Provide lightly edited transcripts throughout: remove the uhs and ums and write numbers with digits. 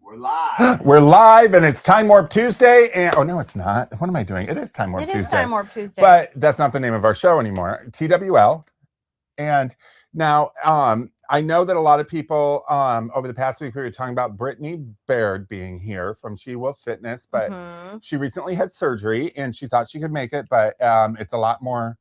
We're live. We're live, and it's Time Warp Tuesday. And oh no, it's not. What am I doing? It is Time Warp Tuesday. It is Time Warp Tuesday. But that's not the name of our show anymore. TWL. And now, I know that a lot of people over the past week we were talking about Brittany Baird being here from She Wolf Fitness, but she recently had surgery and she thought she could make it, but it's a lot more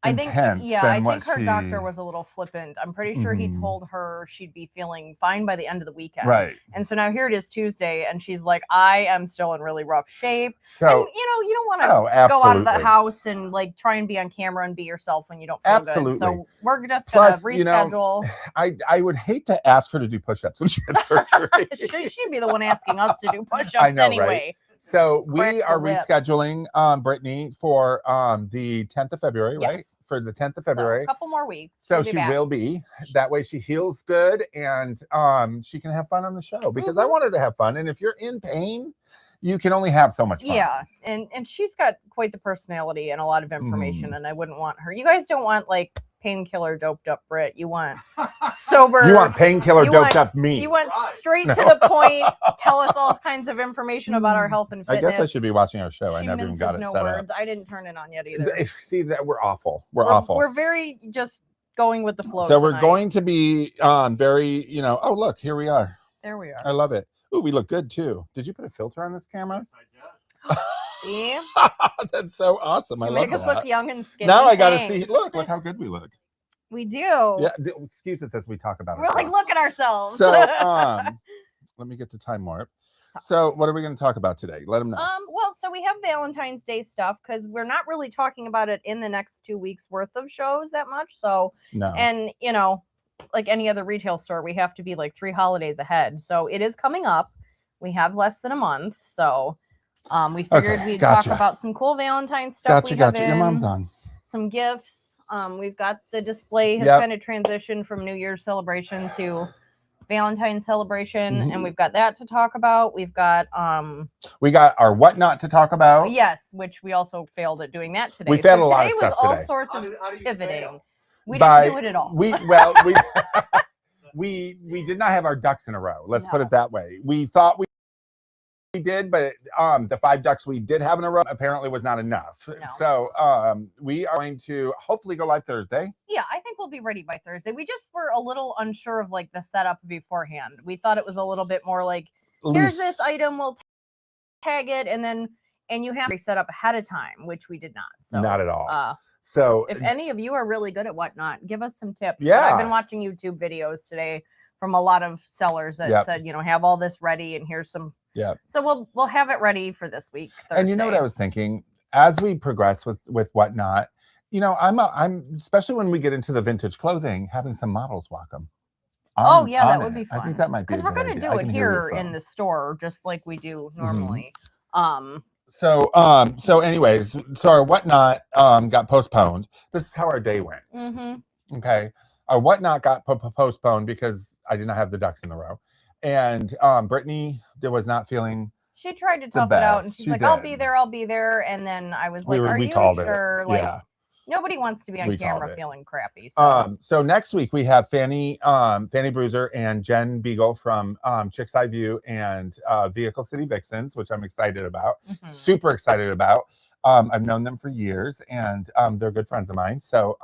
intense. I think her doctor was a little flippant. I'm pretty sure he told her she'd be feeling fine by the end of the weekend. Right. And so now here it is Tuesday, and she's like, I am still in really rough shape. So, and, you don't want to go out of the house and like try and be on camera and be yourself when you don't feel good. So we're just going to reschedule. I would hate to ask her to do push-ups when she had surgery. She'd be the one asking us to do push-ups anyway. Right? So we are rescheduling Brittany for the 10th of February, right? For the 10th of February. So a couple more weeks. So she will be. That way she heals good and she can have fun on the show because I want her to have fun. And if you're in pain, you can only have so much fun. Yeah. And she's got quite the personality and a lot of information. And I wouldn't want her. You guys don't want like painkiller doped up Brit. You want sober. You want painkiller doped up me. You want straight to the point. Tell us all kinds of information about our health and fitness. I guess I should be watching our show. I never even got it set up. I didn't turn it on yet either. See that we're awful. We're awful. We're very just going with the flow. So we're going to be very, oh look, here we are. There we are. I love it. Ooh, we look good too. Did you put a filter on this camera? I did. See? That's so awesome. I love that. Make us look young and skinny. Now I got to see. Look how good we look. We do. Yeah. Excuse us as we talk about it. We're like, look at ourselves. So, let me get to Time Warp. So, what are we going to talk about today? Let them know. Well, so we have Valentine's Day stuff because we're not really talking about it in the next 2 weeks worth of shows that much. So, no. And like any other retail store, we have to be like 3 holidays ahead. So it is coming up. We have less than a month. So we figured we'd talk about some cool Valentine's stuff. Gotcha. Your mom's on. Some gifts. We've got the display has kind of transitioned from New Year's celebration to Valentine's celebration, and we've got that to talk about. We've got our whatnot to talk about. Yes, which we also failed at doing that today. We failed a lot of stuff today. All sorts of pivoting. We didn't do it at all. We did not have our ducks in a row. Let's put it that way. We thought we did, but the 5 ducks we did have in a row apparently was not enough. No. So we are going to hopefully go live Thursday. Yeah, I think we'll be ready by Thursday. We just were a little unsure of like the setup beforehand. We thought it was a little bit more like, here's this item, we'll tag it, and you have to set up ahead of time, which we did not. So not at all. So if any of you are really good at whatnot, give us some tips. Yeah. I've been watching YouTube videos today from a lot of sellers that said, have all this ready and here's some. Yeah. So we'll have it ready for this week. Thursday. And you know what I was thinking? As we progress with whatnot, I'm especially when we get into the vintage clothing, having some models walk them. That would be fun. I think that might be because we're going to do it here in the store just like we do normally. So anyways, our whatnot got postponed. This is how our day went. Okay. Our whatnot got postponed because I did not have the ducks in a row. And Brittany was not feeling. She tried to tough it out, and she's like, "I'll be there." And then I was like, "Are you sure?" Like, nobody wants to be on camera feeling crappy. So next week we have Fanny Bruiser and Jen Beagle from Chick's Eye View and Vehicle City Vixens, which I'm excited about. Super excited about. I've known them for years, and they're good friends of mine. So,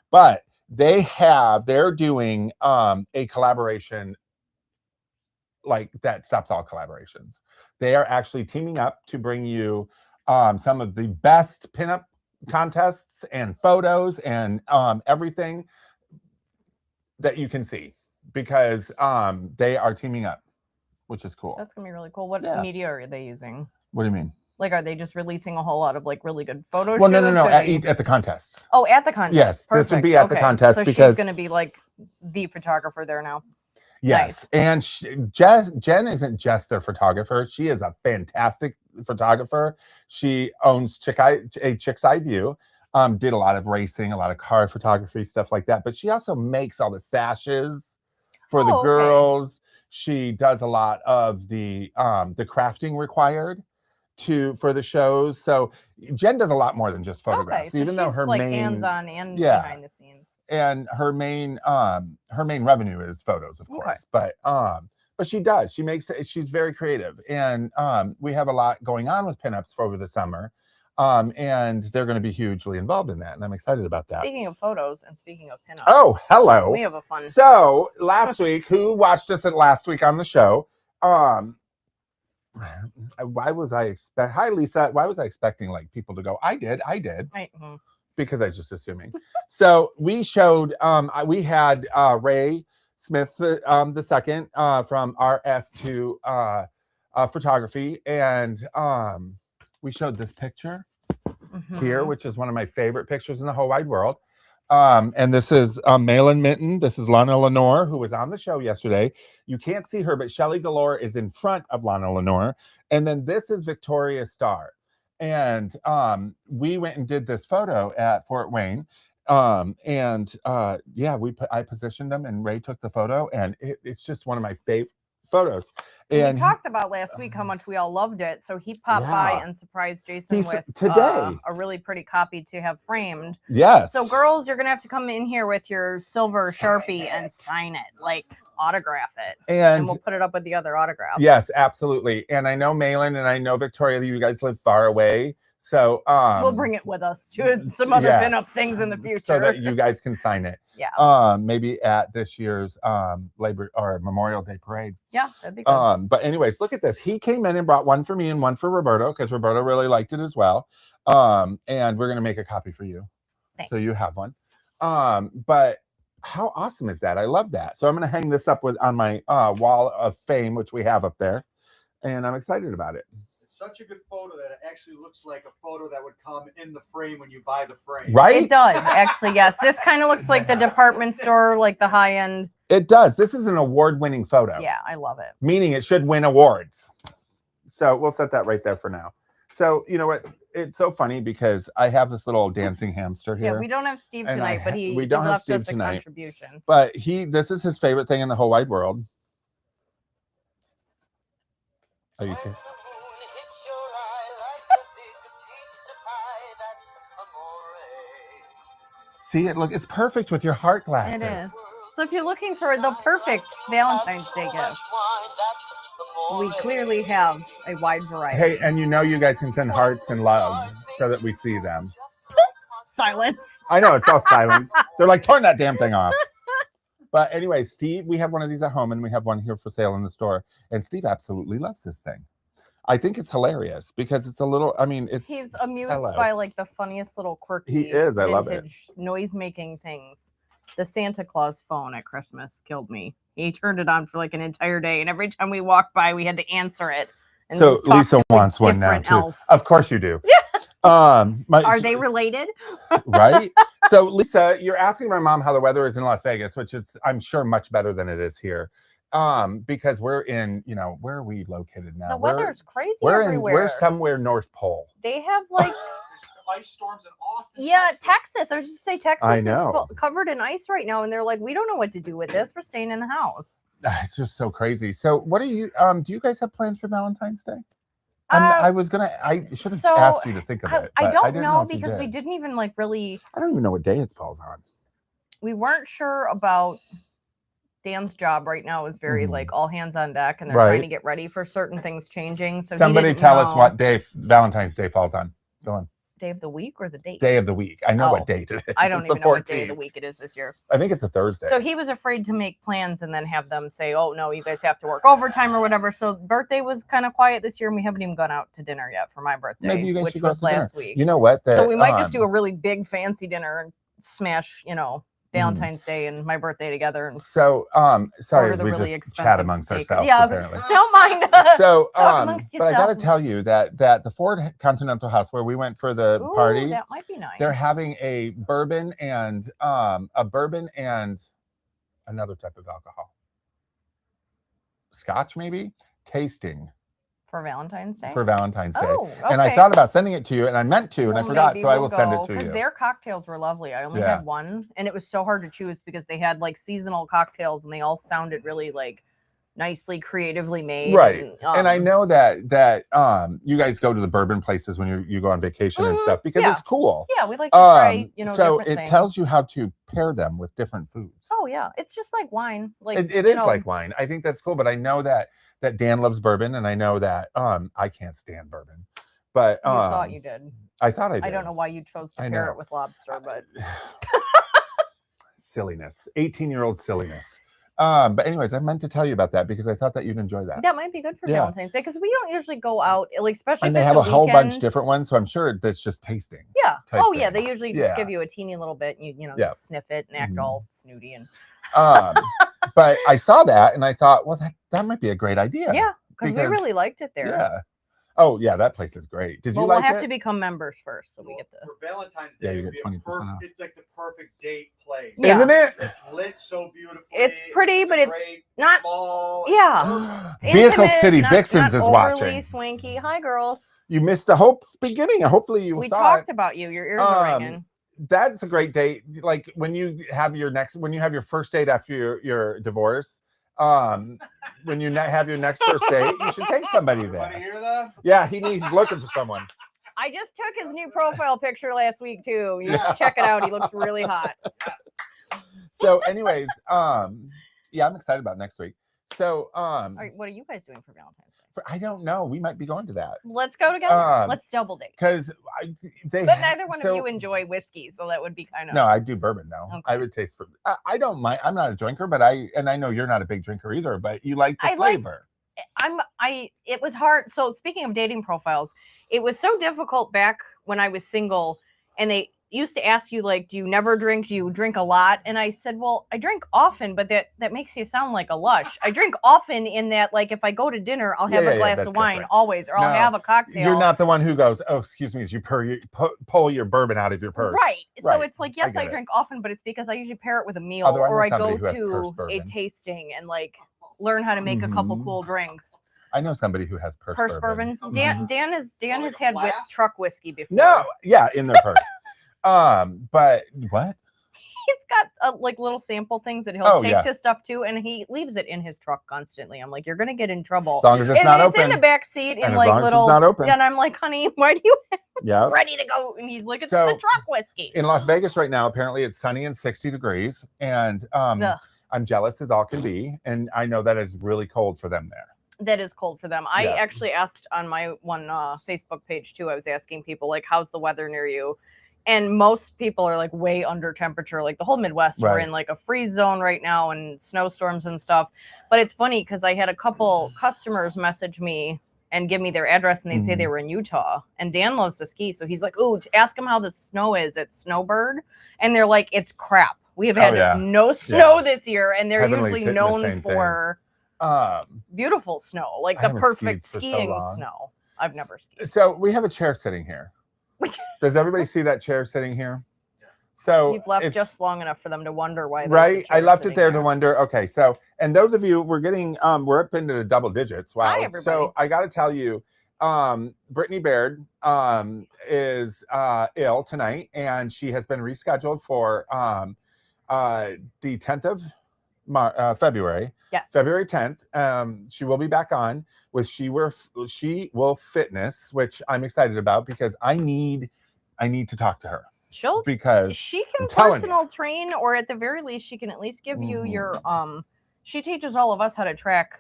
but they're doing a collaboration. Like that stops all collaborations. They are actually teaming up to bring you some of the best pinup contests and photos and everything that you can see because they are teaming up, which is cool. That's gonna be really cool. What media are they using? What do you mean? Like, are they just releasing a whole lot of like really good photos? Well, no. At the contests. Oh, at the contest. Yes, perfect. This would be at the contest so because she's gonna be like the photographer there now. Yes, nice. And Jen isn't just their photographer. She is a fantastic photographer. She owns Chick's Eye View. Did a lot of racing, a lot of car photography, stuff like that. But she also makes all the sashes for the girls. She does a lot of the crafting required for the shows. So Jen does a lot more than just photographs, so even though her like main hands-on and behind the scenes. And her main revenue is photos, of course. But but she does. She makes it. She's very creative, and we have a lot going on with pinups for over the summer, and they're going to be hugely involved in that, and I'm excited about that. Speaking of photos and speaking of pinups, Oh, hello. we have a fun. So last week, who watched us last week on the show? Why was I Hi, Lisa. Why was I expecting like people to go? I did. Because I was just assuming. So we showed. We had Ray Smith the second from RS2 photography, and we showed this picture here, which is one of my favorite pictures in the whole wide world. And this is Malin Minton. This is Lana Lenore, who was on the show yesterday. You can't see her, but Shelley Galore is in front of Lana Lenore. And then this is Victoria Starr. And we went and did this photo at Fort Wayne. Yeah, I positioned them, and Ray took the photo, and it's just one of my favorite photos. And we talked about last week how much we all loved it, so he popped by and surprised Jason with today a really pretty copy to have framed. Yes. So girls, you're gonna have to come in here with your silver Sharpie and sign it, like autograph it, and we'll put it up with the other autographs. Yes, absolutely. And I know Malin and I know Victoria, you guys live far away. So we'll bring it with us to some other pinup things in the future, so that you guys can sign it. Yeah. Maybe at this year's Labor or Memorial Day parade. Yeah, that'd be good. But anyways, look at this. He came in and brought one for me and one for Roberto, because Roberto really liked it as well. And we're gonna make a copy for you. Thanks. So you have one. But how awesome is that? I love that. So I'm gonna hang this up on my wall of fame, which we have up there, and I'm excited about it. Such a good photo that it actually looks like a photo that would come in the frame when you buy the frame. Right? It does, actually, yes. This kind of looks like the department store, like the high end. It does. This is an award-winning photo. Yeah, I love it. Meaning it should win awards. So we'll set that right there for now. So you know what? It's so funny because I have this little dancing hamster here. Yeah, we don't have Steve tonight, but we don't have Steve tonight. Contribution. But this is his favorite thing in the whole wide world. Are you kidding? See it? Look, it's perfect with your heart glasses. It is. So if you're looking for the perfect Valentine's Day gift, we clearly have a wide variety. Hey, and you know you guys can send hearts and love so that we see them. Silence. I know, it's all silence. They're like, turn that damn thing off. But anyway, Steve, we have one of these at home, and we have one here for sale in the store. And Steve absolutely loves this thing. I think it's hilarious because it's a little, he's amused by like the funniest little quirky he is. I love it. Noise making things. The Santa Claus phone at Christmas killed me. He turned it on for like an entire day, and every time we walked by, we had to answer it. And so Lisa wants one now too. Elf. Of course you do. Are they related? Right. So Lisa, you're asking my mom how the weather is in Las Vegas, which is, I'm sure, much better than it is here. Because we're in, where are we located now? The weather's crazy we're everywhere. We're somewhere North Pole. They have like ice storms in Austin. Yeah, Texas. I was just say Texas I know. is covered in ice right now, and they're like, we don't know what to do with this. We're staying in the house. It's just so crazy. So, what do you guys have plans for Valentine's Day? I should have asked you to think of it. I don't know because we didn't even like really. I don't even know what day it falls on. We weren't sure about. Dan's job right now is very like all hands on deck, and they're trying to get ready for certain things changing. So somebody tell us what day Valentine's Day falls on. Go on. Day of the week or the date? Day of the week. I know what date it is. I don't even know what day of the week it is this year. I think it's a Thursday. So he was afraid to make plans and then have them say, oh, no, you guys have to work overtime or whatever. So birthday was kind of quiet this year, and we haven't even gone out to dinner yet for my birthday, Maybe you guys which was last week. You know what? So we might just do a really big fancy dinner and smash, Valentine's Day and my birthday together. And so, sorry, we really just chat amongst ourselves. Yeah, apparently. Don't mind us. So, but I got to tell you that the Ford Continental House where we went for the party, that might be nice. They're having a bourbon and another type of alcohol, Scotch maybe, tasting. For Valentine's Day? For Valentine's Day. Oh, okay. And I thought about sending it to you, and I meant to, and I forgot, so I will send it to you. Because their cocktails were lovely. I only had one, and it was so hard to choose because they had like seasonal cocktails, and they all sounded really like nicely, creatively made. Right. And I know that you guys go to the bourbon places when you go on vacation and stuff because it's cool. Yeah, we like to try, so different things. tells you how to pair them with different foods. Oh yeah, it's just like wine. Like It is like wine. I think that's cool, but I know that Dan loves bourbon, and I know that I can't stand bourbon. But you thought you did. I thought I did. I don't know why you chose to pair it with lobster, but silliness, 18-year-old silliness. But anyways, I meant to tell you about that because I thought that you'd enjoy that. That might be good for Valentine's Day because we don't usually go out, like especially. And they have a whole bunch different ones, so I'm sure that's just tasting. Yeah. Oh yeah, thing. they usually just give you a teeny little bit, and you know, just sniff it and act all snooty and. But I saw that and I thought, well, that might be a great idea. Yeah, because we really liked it there. Yeah. Oh yeah, that place is great. Did you like it? We'll have to become members first, so we get the. For Valentine's Day, you get 20% off. It's like the perfect date place. Yeah. Isn't it? It's lit so beautifully. It's pretty, but it's not small. Yeah. Vehicle City not Vixens is watching. Overly swanky. Hi, girls. You missed the whole beginning. Hopefully you We saw talked it. about you. Your ears are ringing. That's a great date. Like when you have your first date after your divorce. When you have your next first date, you should take somebody there. Want to hear that? Yeah, he's looking for someone. I just took his new profile picture last week too. You should check it out. He looks really hot. So, anyways, yeah, I'm excited about next week. So, all right, what are you guys doing for Valentine's Day? I don't know. We might be going to that. Let's go together. Let's double date. Because but neither one of you enjoy whiskey, so that would be kind of. No, I do bourbon though. Okay. I would taste for. I don't mind. I'm not a drinker, but I know you're not a big drinker either. But you like the flavor. It was hard. So speaking of dating profiles, it was so difficult back when I was single, and they used to ask you like, do you never drink? Do you drink a lot? And I said, well, I drink often, but that makes you sound like a lush. I drink often in that, like, if I go to dinner, I'll have a glass of wine always, or I'll have a cocktail. You're not the one who goes, oh, excuse me, as you pull your bourbon out of your purse. Right. So it's like, yes, I drink often, but it's because I usually pair it with a meal, or I go to a tasting and like learn how to make a couple cool drinks. I know somebody who has purse bourbon. Dan has had truck whiskey before. No, yeah, in their purse. But what? He's got like little sample things that he'll take to stuff too, and he leaves it in his truck constantly. I'm like, you're gonna get in trouble as long as it's not open. It's in the back seat in like little. And I'm like, honey, why do you? Ready to go? And he's like, it's the truck whiskey. In Las Vegas right now, apparently it's sunny and 60 degrees, and I'm jealous as all can be, and I know that it's really cold for them there. That is cold for them. I actually asked on my one Facebook page too. I was asking people like, how's the weather near you? And most people are like way under temperature. Like the whole Midwest, we're in like a freeze zone right now and snowstorms and stuff. But it's funny because I had a couple customers message me and give me their address, and they'd say they were in Utah. And Dan loves to ski, so he's like, "Ooh, ask him how the snow is at Snowbird." And they're like, "It's crap. We have had no snow this year," and they're usually known for beautiful snow, like the perfect skiing snow. I've never skied. So we have a chair sitting here. Does everybody see that chair sitting here? So you've left just long enough for them to wonder why. Right, I left it there to wonder. Okay, so and those of you, we're up into the double digits. Wow. Hi, everybody. So I got to tell you, Brittany Baird is ill tonight, and she has been rescheduled for the 10th of February. Yes. February 10th. She will be back on with She Will Fitness, which I'm excited about because I need to talk to her. Because she can personal train, or at the very least, she can at least give you your she teaches all of us how to track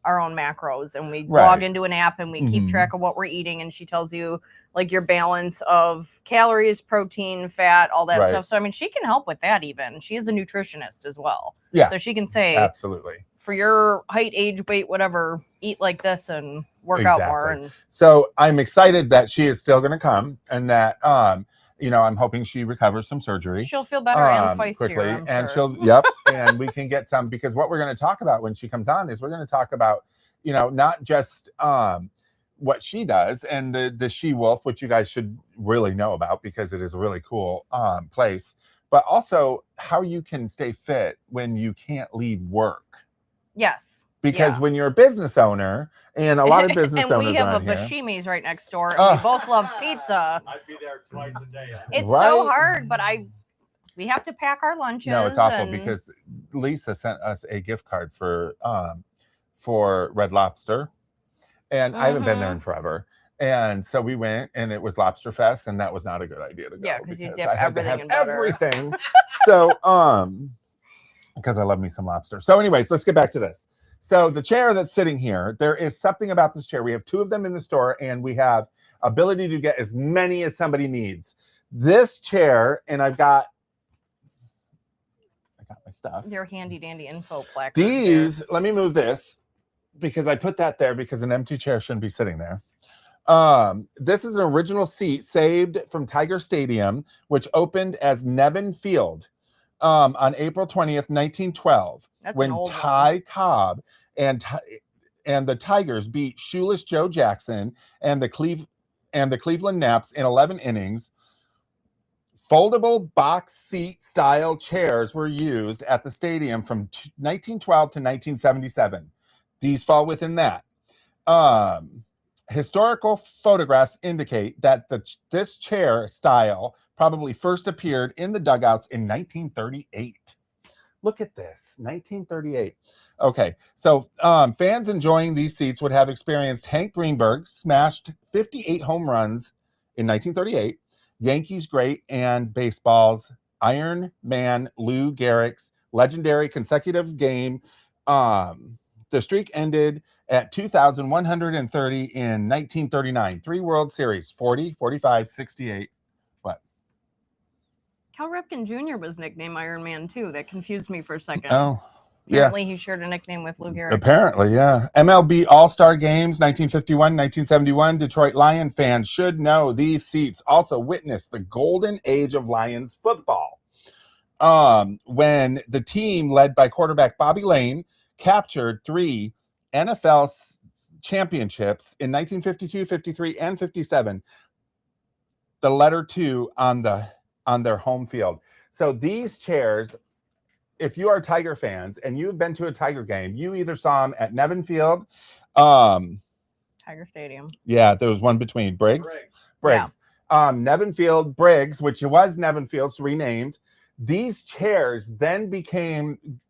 our own macros, and we log into an app and we keep track of what we're eating, and she tells you like your balance of calories, protein, fat, all that stuff. So I mean, she can help with that. Even she is a nutritionist as well. Yeah. So she can say absolutely for your height, age, weight, whatever, eat like this and work out more. And so I'm excited that she is still going to come, and that I'm hoping she recovers from surgery. She'll feel better and feistier, quickly, I'm sure. she'll and we can get some, because what we're going to talk about when she comes on is we're going to talk about not just what she does and the She Wolf, which you guys should really know about because it is a really cool place, but also how you can stay fit when you can't leave work. Yes. Because when you're a business owner, and a lot of business owners and we have a Bashimi's right next door, and we both love pizza. I'd be there twice a day. It's so hard, but we have to pack our lunches. No, it's awful because Lisa sent us a gift card for Red Lobster, and I haven't been there in forever. And so we went, and it was Lobster Fest, and that was not a good idea to go. Yeah, because you dip I had to everything have in butter. everything. So, because I love me some lobster. So, anyways, let's get back to this. So, the chair that's sitting here, there is something about this chair. We have 2 of them in the store, and we have ability to get as many as somebody needs. This chair, and I got my stuff. Your handy dandy info placard. These, let me move this because I put that there because an empty chair shouldn't be sitting there. This is an original seat saved from Tiger Stadium, which opened as Nevin Field on April 20th, 1912, when Ty Cobb and the Tigers beat Shoeless Joe Jackson and the Cleveland Naps in 11 innings. Foldable box seat style chairs were used at the stadium from 1912 to 1977. These fall within that. Historical photographs indicate that this chair style probably first appeared in the dugouts in 1938. Look at this, 1938. Okay, so fans enjoying these seats would have experienced Hank Greenberg smashed 58 home runs in 1938, Yankees great and baseball's Iron Man Lou Gehrig's legendary consecutive game. The streak ended at 2,130 in 1939. 3 World Series, 40, 45, 68. What? Cal Ripken Jr. was nicknamed Iron Man too. That confused me for a second. Oh, apparently he shared a nickname with Lou Gehrig. Apparently, yeah. MLB All-Star Games, 1951, 1971. Detroit Lion fans should know these seats also witnessed the golden age of Lions football. When the team led by quarterback Bobby Lane captured 3 NFL championships in 1952, 53, and 57. The letter 2 on their home field. So these chairs, if you are Tiger fans and you've been to a Tiger game, you either saw them at Nevin Field, Tiger Stadium. Yeah, there was one between Briggs. Yeah. Nevin Field, Briggs, which was Nevin Fields, renamed. These chairs then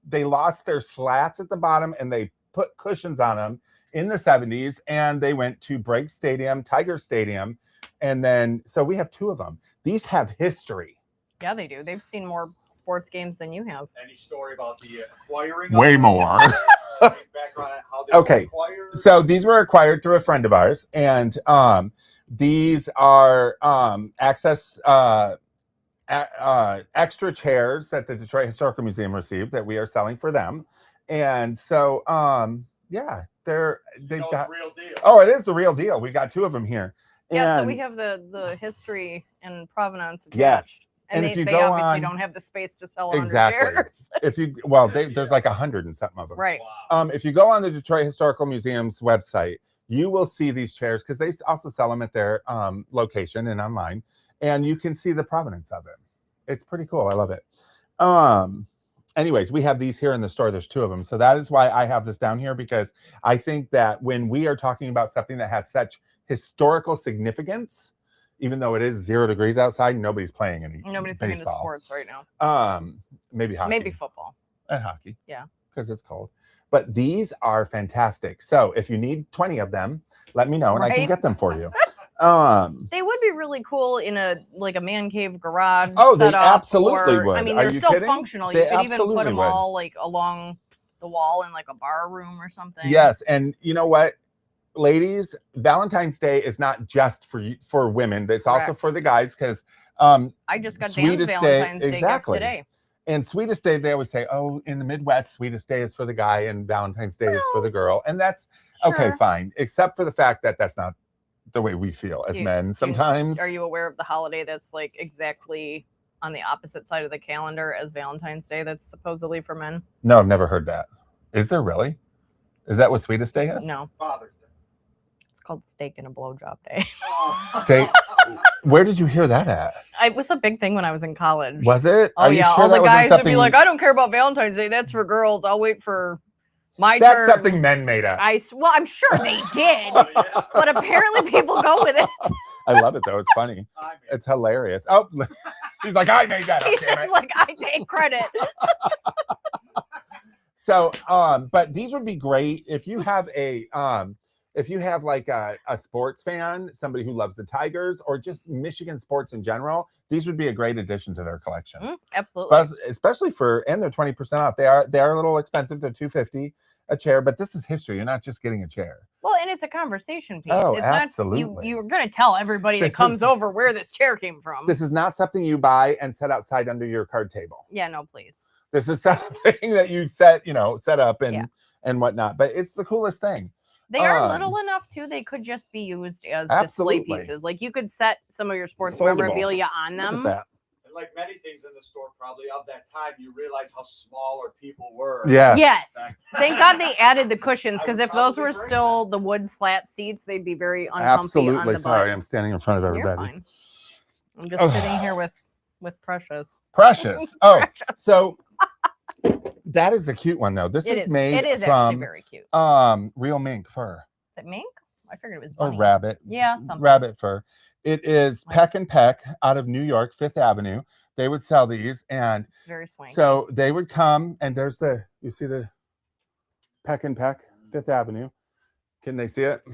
they lost their slats at the bottom and they put cushions on them in the 70s, and they went to Briggs Stadium, Tiger Stadium, and then, so we have 2 of them. These have history. Yeah, they do. They've seen more sports games than you have. Any story about the acquiring? Way more. Okay, so these were acquired through a friend of ours, and these are extra chairs that the Detroit Historical Museum received that we are selling for them. And so yeah, they've got real deal. Oh, it is the real deal. We got 2 of them here. Yeah, so we have the history and provenance attached. Yes. And if you they go obviously on, don't have the space to sell 100 exactly. chairs. If you there's like 100 and something of them. Right. Wow. If you go on the Detroit Historical Museum's website, you will see these chairs because they also sell them at their location and online, and you can see the provenance of it. It's pretty cool. I love it. Anyways, we have these here in the store. There's 2 of them. So that is why I have this down here, because I think that when we are talking about something that has such historical significance, even though it is 0 degrees outside, nobody's playing any Nobody's baseball. playing sports right now. Maybe hockey. Maybe football. And hockey. Yeah. Because it's cold. But these are fantastic. So if you need 20 of them, let me know and I can get them for you. They would be really cool in a man cave garage. Oh, they absolutely would. I mean, Are they're you still kidding? functional. They You could even put absolutely them would. all along the wall in a bar room or something. Yes, and you know what, ladies, Valentine's Day is not just for women. It's also for the guys, because I just got Dan's Valentine's Day exactly gift today. And Sweetest Day, they always say, oh, in the Midwest, Sweetest Day is for the guy and Valentine's Day is for the girl. And that's okay, fine, except for the fact that that's not the way we feel as men sometimes. Are you aware of the holiday that's exactly on the opposite side of the calendar as Valentine's Day that's supposedly for men? No, I've never heard that. Is there really? Is that what Sweetest Day is? No. Father's Day. It's called Steak and a Blowjob Day. Steak. Where did you hear that at? It was a big thing when I was in college. Was it? Oh, Are you yeah. sure All the that guys wasn't would be something... like, I don't care about Valentine's Day. That's for girls. I'll wait for my turn. That's something men made up. Well, I'm sure they did. But apparently people go with it. I love it, though. It's funny. It's hilarious. Oh, he's like, I made that up, damn it. He's like, I take credit. So, but these would be great if you have a if you have like a sports fan, somebody who loves the Tigers or just Michigan sports in general, these would be a great addition to their collection. Absolutely. Especially and they're 20% off. They are a little expensive. They're $250 a chair, but this is history. You're not just getting a chair. Well, and it's a conversation piece. Oh, it's absolutely. Not, you're going to tell everybody that comes over where this chair came from. This is not something you buy and set outside under your card table. Yeah, no, please. This is something that you set up and whatnot. But it's the coolest thing. They are little enough too. They could just be used as display pieces. Like you could set some of your sports memorabilia on them. Look at that. And like many things in the store, probably of that time, you realize how smaller people were. Yes. Thank God they added the cushions, because if those were still the wood slat seats, they'd be very uncomfy. Absolutely. On the Sorry, I'm standing in front of everybody. You're fine. I'm just sitting here with Precious. Precious. Oh, so that is a cute one though. This is made It is from actually very cute. real mink fur. Is it mink? I figured it was Or bunny. rabbit. Yeah, something. Rabbit fur. It is Peck and Peck out of New York, 5th Avenue. They would sell these, and It's very swanky. so they would come, and you see the Peck and Peck, 5th Avenue. Can they see it? Oh,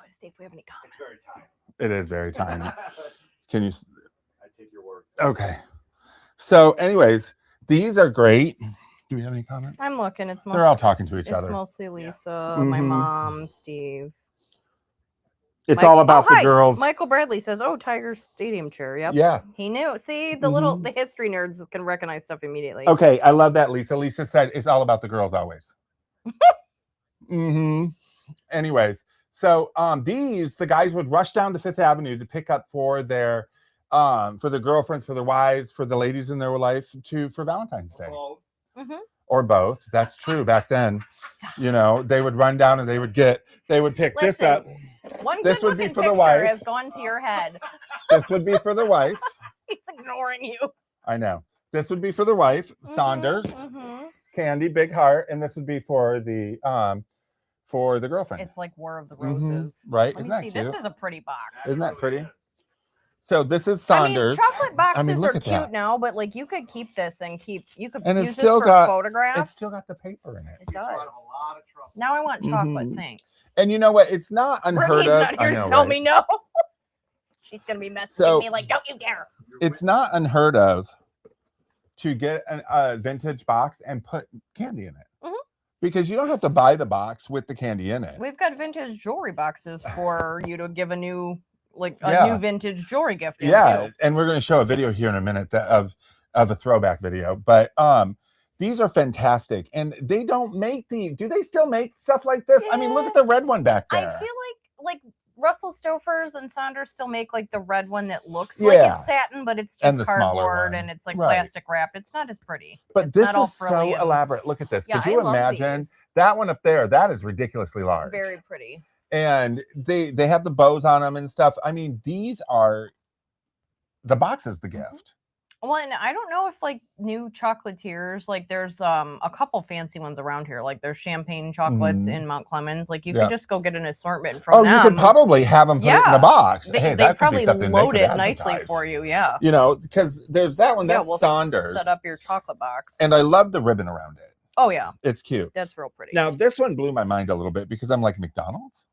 let's see if we have any comments. It's very tiny. It is very tiny. Can you? I take your word. Okay. So, anyways, these are great. Do we have any comments? I'm looking. It's They're all talking to each other. It's mostly Lisa, my Mhm. mom, Steve. It's all about the girls. Michael Bradley says, "Oh, Tiger Stadium chair." Yep. Yeah. He knew. See, the history nerds can recognize stuff immediately. Okay, I love that, Lisa. Lisa said it's all about the girls always. Anyways, so the guys would rush down to 5th Avenue to pick up for their girlfriends, for their wives, for the ladies in their life for Valentine's Day. Or both. That's true. Back then, they would run down and they would pick this up. This would be for the wife. Has gone to your head. This would be for the wife. He's ignoring you. I know. This would be for the wife, Saunders, Candy, big heart, and this would be for the girlfriend. It's like War of the Roses. Right? Let Isn't me that see. cute? This is a pretty box. Isn't that pretty? So this is Saunders. Chocolate boxes look are at cute that. now, but like you could keep this and you could And use it's still this for got photographs. It's still got the paper in it. It does. A lot of trouble. Now I want chocolate. Thanks. And you know what? It's not unheard Brittany's of. not here I know, to tell right? me no. She's gonna be messaging me like, "Don't you dare!" It's not unheard of to get a vintage box and put candy in it. Because you don't have to buy the box with the candy in it. We've got vintage jewelry boxes for you to give a new vintage jewelry gift. Yeah, and we're going to show a video here in a minute of a throwback video. But these are fantastic, and they don't make do they still make stuff like this? I mean, look at the red one back there. I feel like Russell Stouffer's and Saunders still make like the red one that looks like it's satin, but it's And just the smaller cardboard one. and it's like Right. plastic wrapped. It's not as pretty. But It's this not all is so frilly and elaborate. Look at this. Yeah, Could you I love imagine these. that one up there? That is ridiculously large. Very pretty. And they have the bows on them and stuff. I mean, these are the box is the gift. Well, and I don't know if like new chocolatiers, like there's a couple fancy ones around here, like there's champagne chocolates in Mount Clemens. Like you could just go get an assortment from them. You could probably have them put it in the box. Hey, they that could probably be something load they it could nicely advertise. for you. Yeah. Because there's that one. That's we'll Saunders. Set up your chocolate box. And I love the ribbon around it. Oh yeah, It's cute. that's real pretty. Now this one blew my mind a little bit because I'm like McDonald's.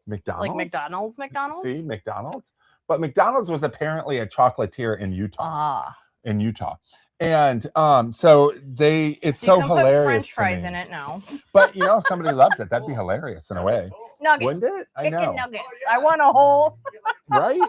Like McDonald's. See, McDonald's. But McDonald's was apparently a chocolatier in Utah. Ah. In Utah. And so it's so you can hilarious. Put French fries to me. in it now. But if somebody loves it, that'd be hilarious in a way. Nuggets. Wouldn't it? I Chicken know. nuggets. I want a whole. Right?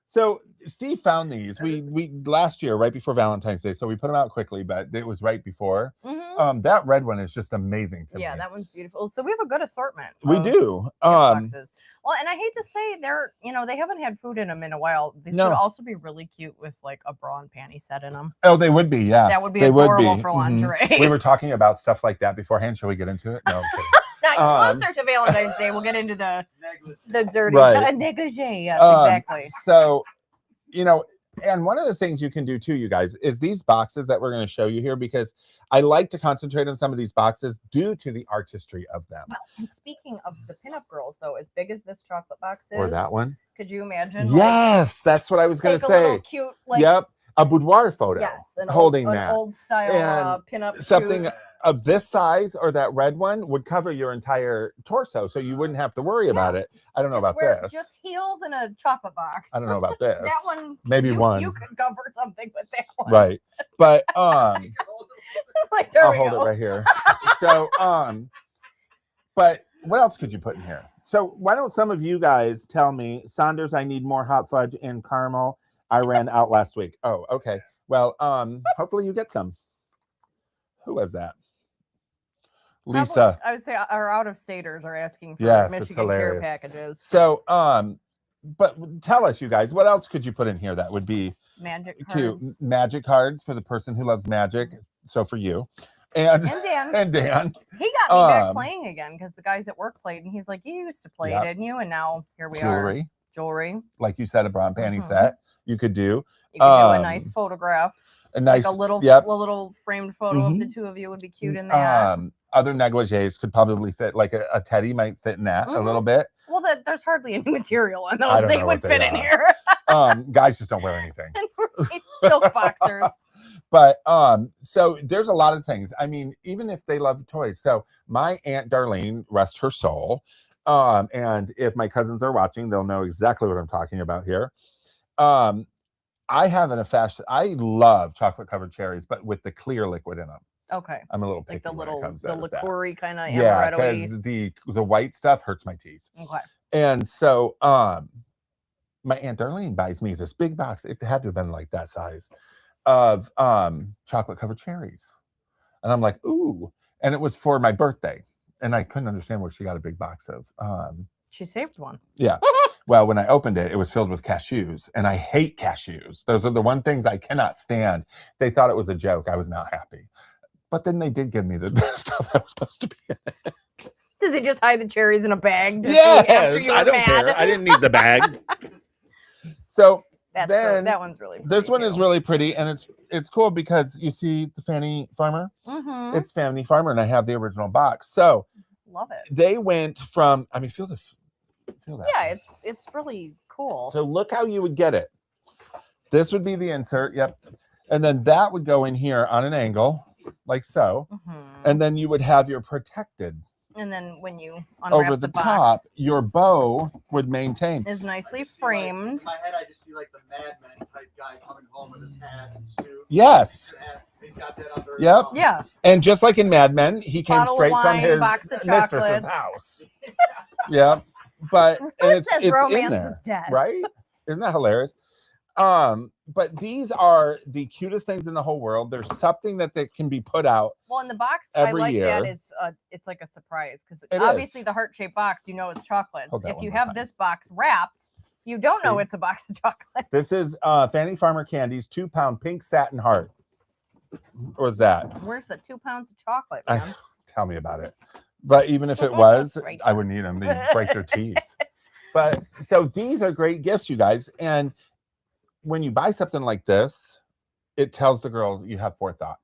So Steve found these. We last year, right before Valentine's Day. So we put them out quickly, but it was right before. That red one is just amazing to me. Yeah, that one's beautiful. So we have a good assortment. We do. Boxes. Well, and I hate to say they're, they haven't had food in them in a while. These would also be really cute with like a bra and panty set in them. Oh, they would be, yeah. That would be they adorable would be. for lingerie. We were talking about stuff like that beforehand. Shall we get into it? No, I'm kidding. Now, closer to Valentine's Day, we'll get into the dirty negligee. Yes, exactly. So, and one of the things you can do too, you guys, is these boxes that we're going to show you here, because I like to concentrate on some of these boxes due to the artistry of them. Well, and speaking of the pinup girls, though, as big as this chocolate box is, Or that one. Could you imagine? Yes, that's what I was going to say. Cute, yep, a boudoir photo. Yes, holding an that old style pinup. Something shoot. of this size or that red one would cover your entire torso, so you wouldn't have to worry about it. I don't know about this. Just heels and a chocolate box. I don't know about this. That one, maybe one. You could cover something with that one, right? But like there I'll we hold go. it right here. So but what else could you put in here? So why don't some of you guys tell me, Saunders, I need more hot fudge and caramel. I ran out last week. Oh, okay. Well, hopefully you get some. Who was that? Lisa. Probably, I would say our out-of-staters are asking for Yes, Michigan care packages. So, but tell us, you guys, what else could you put in here that would be magic cute? cards. Magic cards for the person who loves magic. So for you. And Dan. And Dan. He got me back playing again because the guys at work played, and he's like, "You used to play, didn't you?" And now here we are. Jewelry. Like you said, a bra and panty set. You could do. You could do a nice photograph. A nice, like a little framed photo of the two of you would be cute in that. Other negligees could probably fit, like a teddy might fit in that a little bit. Well, there's hardly any material on those. They would fit in here. Guys just don't wear anything. Silk boxers. But so there's a lot of things. I mean, even if they love toys. So my Aunt Darlene, rest her soul. And if my cousins are watching, they'll know exactly what I'm talking about here. I have I love chocolate covered cherries, but with the clear liquid in them. Okay. I'm a little picky like the liqueur-y kind of. Yeah, because the white stuff hurts my teeth. Okay. And so my Aunt Darlene buys me this big box. It had to have been like that size of chocolate covered cherries. And I'm like, ooh. And it was for my birthday. And I couldn't understand where she got a big box of. She saved one. Yeah. Well, when I opened it, it was filled with cashews, and I hate cashews. Those are the one things I cannot stand. They thought it was a joke. I was not happy. But then they did give me the stuff that was supposed to be in it. Did they just hide the cherries in a bag? Yes, I don't care. I didn't need the bag. So then that one's really pretty. This one is really pretty, and it's cool because you see the Fanny Farmer. Mm-hmm. It's Fanny Farmer, and I have the original box. So love it. They went from, I mean, feel that. Yeah, it's really cool. So look how you would get it. This would be the insert. Yep. And then that would go in here on an angle, like so. Mm-hmm. And then you would have your protected. And then when you unwrap over the box, top, your bow would maintain. Is nicely framed. Like, in my head, I just see like the Mad Men type guy coming home with his hat and suit. Yes. He's got that under his yep. arm. Yeah. And just like in Mad Men, he came straight from his mistress's house. Yep. But and it's in there, right? Isn't that hilarious? But these are the cutest things in the whole world. There's something that can be put out. Well, in the box, every I like year. that it's like a surprise because obviously the heart-shaped box, you know, it's chocolates. If you have this box wrapped, you don't know it's a box of chocolate. This is Fanny Farmer Candies 2-pound pink satin heart. What was that? Where's the 2 pounds of chocolate, man? Tell me about it. But even if it was, I wouldn't eat them. They'd break their teeth. But so these are great gifts, you guys. And when you buy something like this, it tells the girl you have forethought.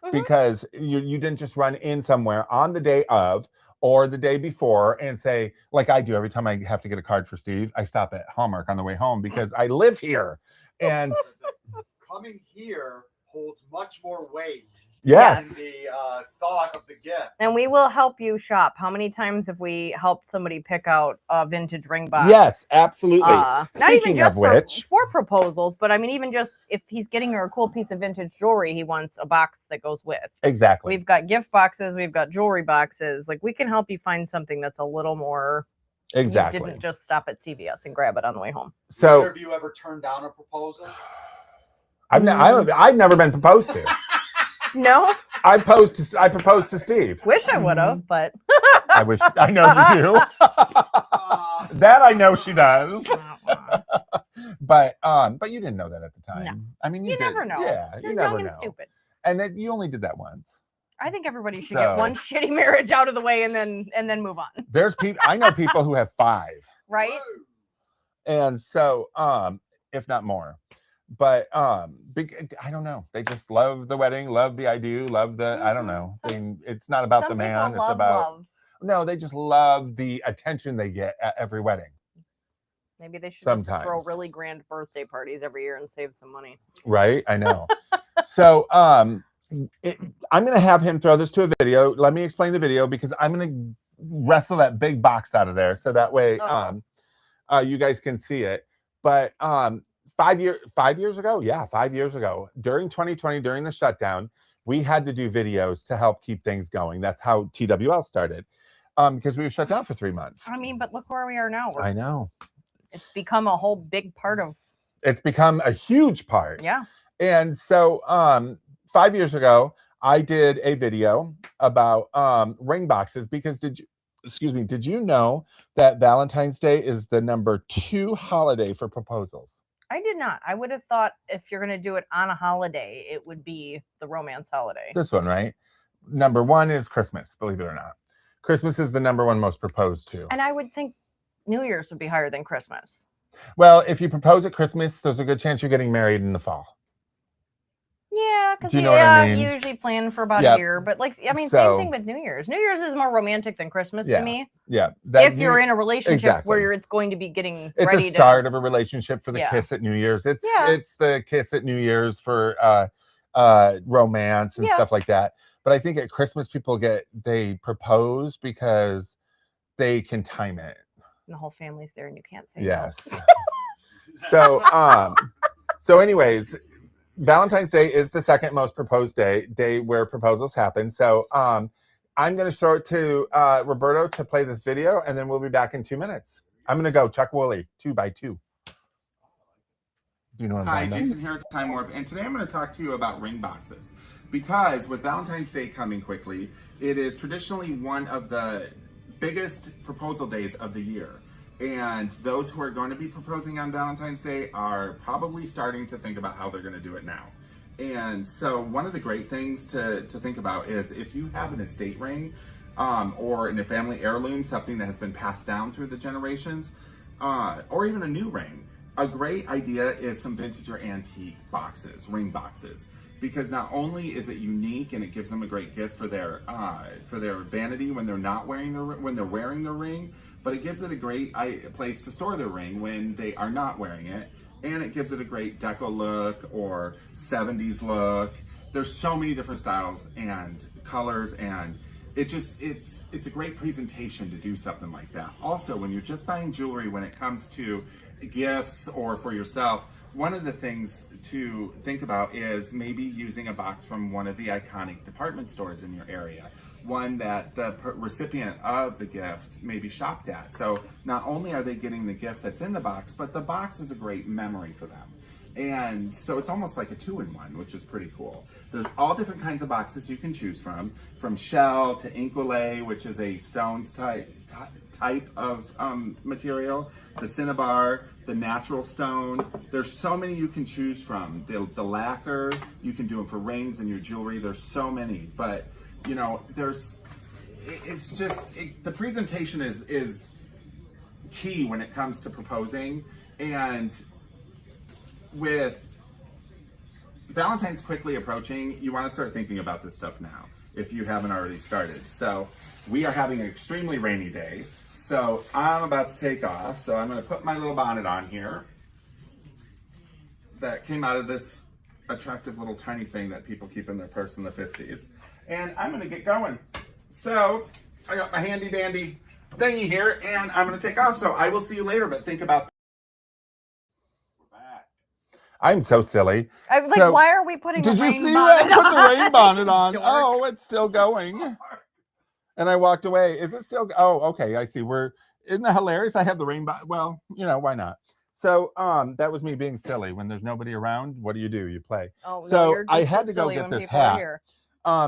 Mm-hmm. Because you didn't just run in somewhere on the day of or the day before and say, like I do every time I have to get a card for Steve, I stop at Hallmark on the way home because I live here. And coming here holds much more weight. Yes. Than the thought of the gift. And we will help you shop. How many times have we helped somebody pick out a vintage ring box? Yes, absolutely. Not even just for proposals, but I mean, even just if he's getting her a cool piece of vintage jewelry, he wants a box that goes with. Exactly. We've got gift boxes. We've got jewelry boxes. Like we can help you find something that's a little more. Exactly. You didn't just stop at CVS and grab it on the way home. So have you ever turned down a proposal? I've never been proposed to. No, I proposed to Steve. Wish I would have, but I know you do. That I know she does. But you didn't know that at the time. No. I mean, you never know. Yeah, You're you never young and know. stupid. And then you only did that once. I think everybody should get one shitty marriage out of the way and then move on. There's people I know people who have 5. Right. And so, if not more. But I don't know. They just love the wedding, love the I do, love the I don't know. It's not about the man. It's about love. No, they just love the attention they get at every wedding. Maybe they should just throw really grand birthday parties every year and save some money. Right? I know. So I'm going to have him throw this to a video. Let me explain the video because I'm going to wrestle that big box out of there so that way you guys can see it. But 5 years ago, yeah, 5 years ago, during 2020, during the shutdown, we had to do videos to help keep things going. That's how TWL started, because we were shut down for 3 months. I mean, but look where we are now. I know. It's become a whole big part of. It's become a huge part. Yeah. And so 5 years ago, I did a video about ring boxes because did you know that Valentine's Day is the #2 holiday for proposals? I did not. I would have thought if you're going to do it on a holiday, it would be the romance holiday. This one, right? #1 is Christmas, believe it or not. Christmas is the #1 most proposed to. And I would think New Year's would be higher than Christmas. Well, if you propose at Christmas, there's a good chance you're getting married in the fall. Yeah, because you know what I mean? usually plan for about a year. But like, I mean, same thing with New Year's. New Year's is more romantic than Christmas to me. Yeah. If you're in a relationship where it's going to be getting it's ready a start of a relationship for the kiss at New Year's. It's the kiss at New Year's for romance and stuff like that. But I think at Christmas people they propose because they can time it. And the whole family's there and you can't say yes. No. So anyways, Valentine's Day is the second most proposed day where proposals happen. So I'm going to throw it to Roberto to play this video, and then we'll be back in 2 minutes. I'm going to go Chuck Woolley, 2x2. Do you know what I'm Hi, Jason here at Time Warp, and today I'm going to talk to you about ring boxes. Because with Valentine's Day coming quickly, it is traditionally one of the biggest proposal days of the year. And those who are going to be proposing on Valentine's Day are probably starting to think about how they're going to do it now. And so one of the great things to think about is if you have an estate ring or in a family heirloom, something that has been passed down through the generations, or even a new ring, a great idea is some vintage or antique boxes, ring boxes. Because not only is it unique and it gives them a great gift for their vanity when they're not wearing when they're wearing their ring, but it gives it a great place to store their ring when they are not wearing it, and it gives it a great deco look or 70s look. There's so many different styles and colors, and it's a great presentation to do something like that. Also, when you're just buying jewelry, when it comes to gifts or for yourself, one of the things to think about is maybe using a box from one of the iconic department stores in your area, one that the recipient of the gift may be shopped at. So not only are they getting the gift that's in the box, but the box is a great memory for them. And so it's almost like a 2-in-1, which is pretty cool. There's all different kinds of boxes you can choose from shell to inkwell, which is a stones type of material, the cinnabar, the natural stone. There's so many you can choose from. The lacquer, you can do them for rings and your jewelry. There's so many, but you know, the presentation is key when it comes to proposing. And with Valentine's quickly approaching, you want to start thinking about this stuff now, if you haven't already started. So we are having an extremely rainy day. So I'm about to take off. So I'm going to put my little bonnet on here that came out of this attractive little tiny thing that people keep in their purse in the 50s. And I'm going to get going. So I got my handy dandy thingy here, and I'm going to take off. So I will see you later, but think about we're back. I'm so silly. I was like, why are we putting Did a you rain see bonnet that? I on? put the rain bonnet on. Dork. Oh, it's still going. And I walked away. Is it still? Oh, okay. I see. Isn't that hilarious? I have the rain bonnet. Well, you know, why not? So that was me being silly. When there's nobody around, what do? You play. Oh, so no, you're just I had to go silly get when this people are hat. here.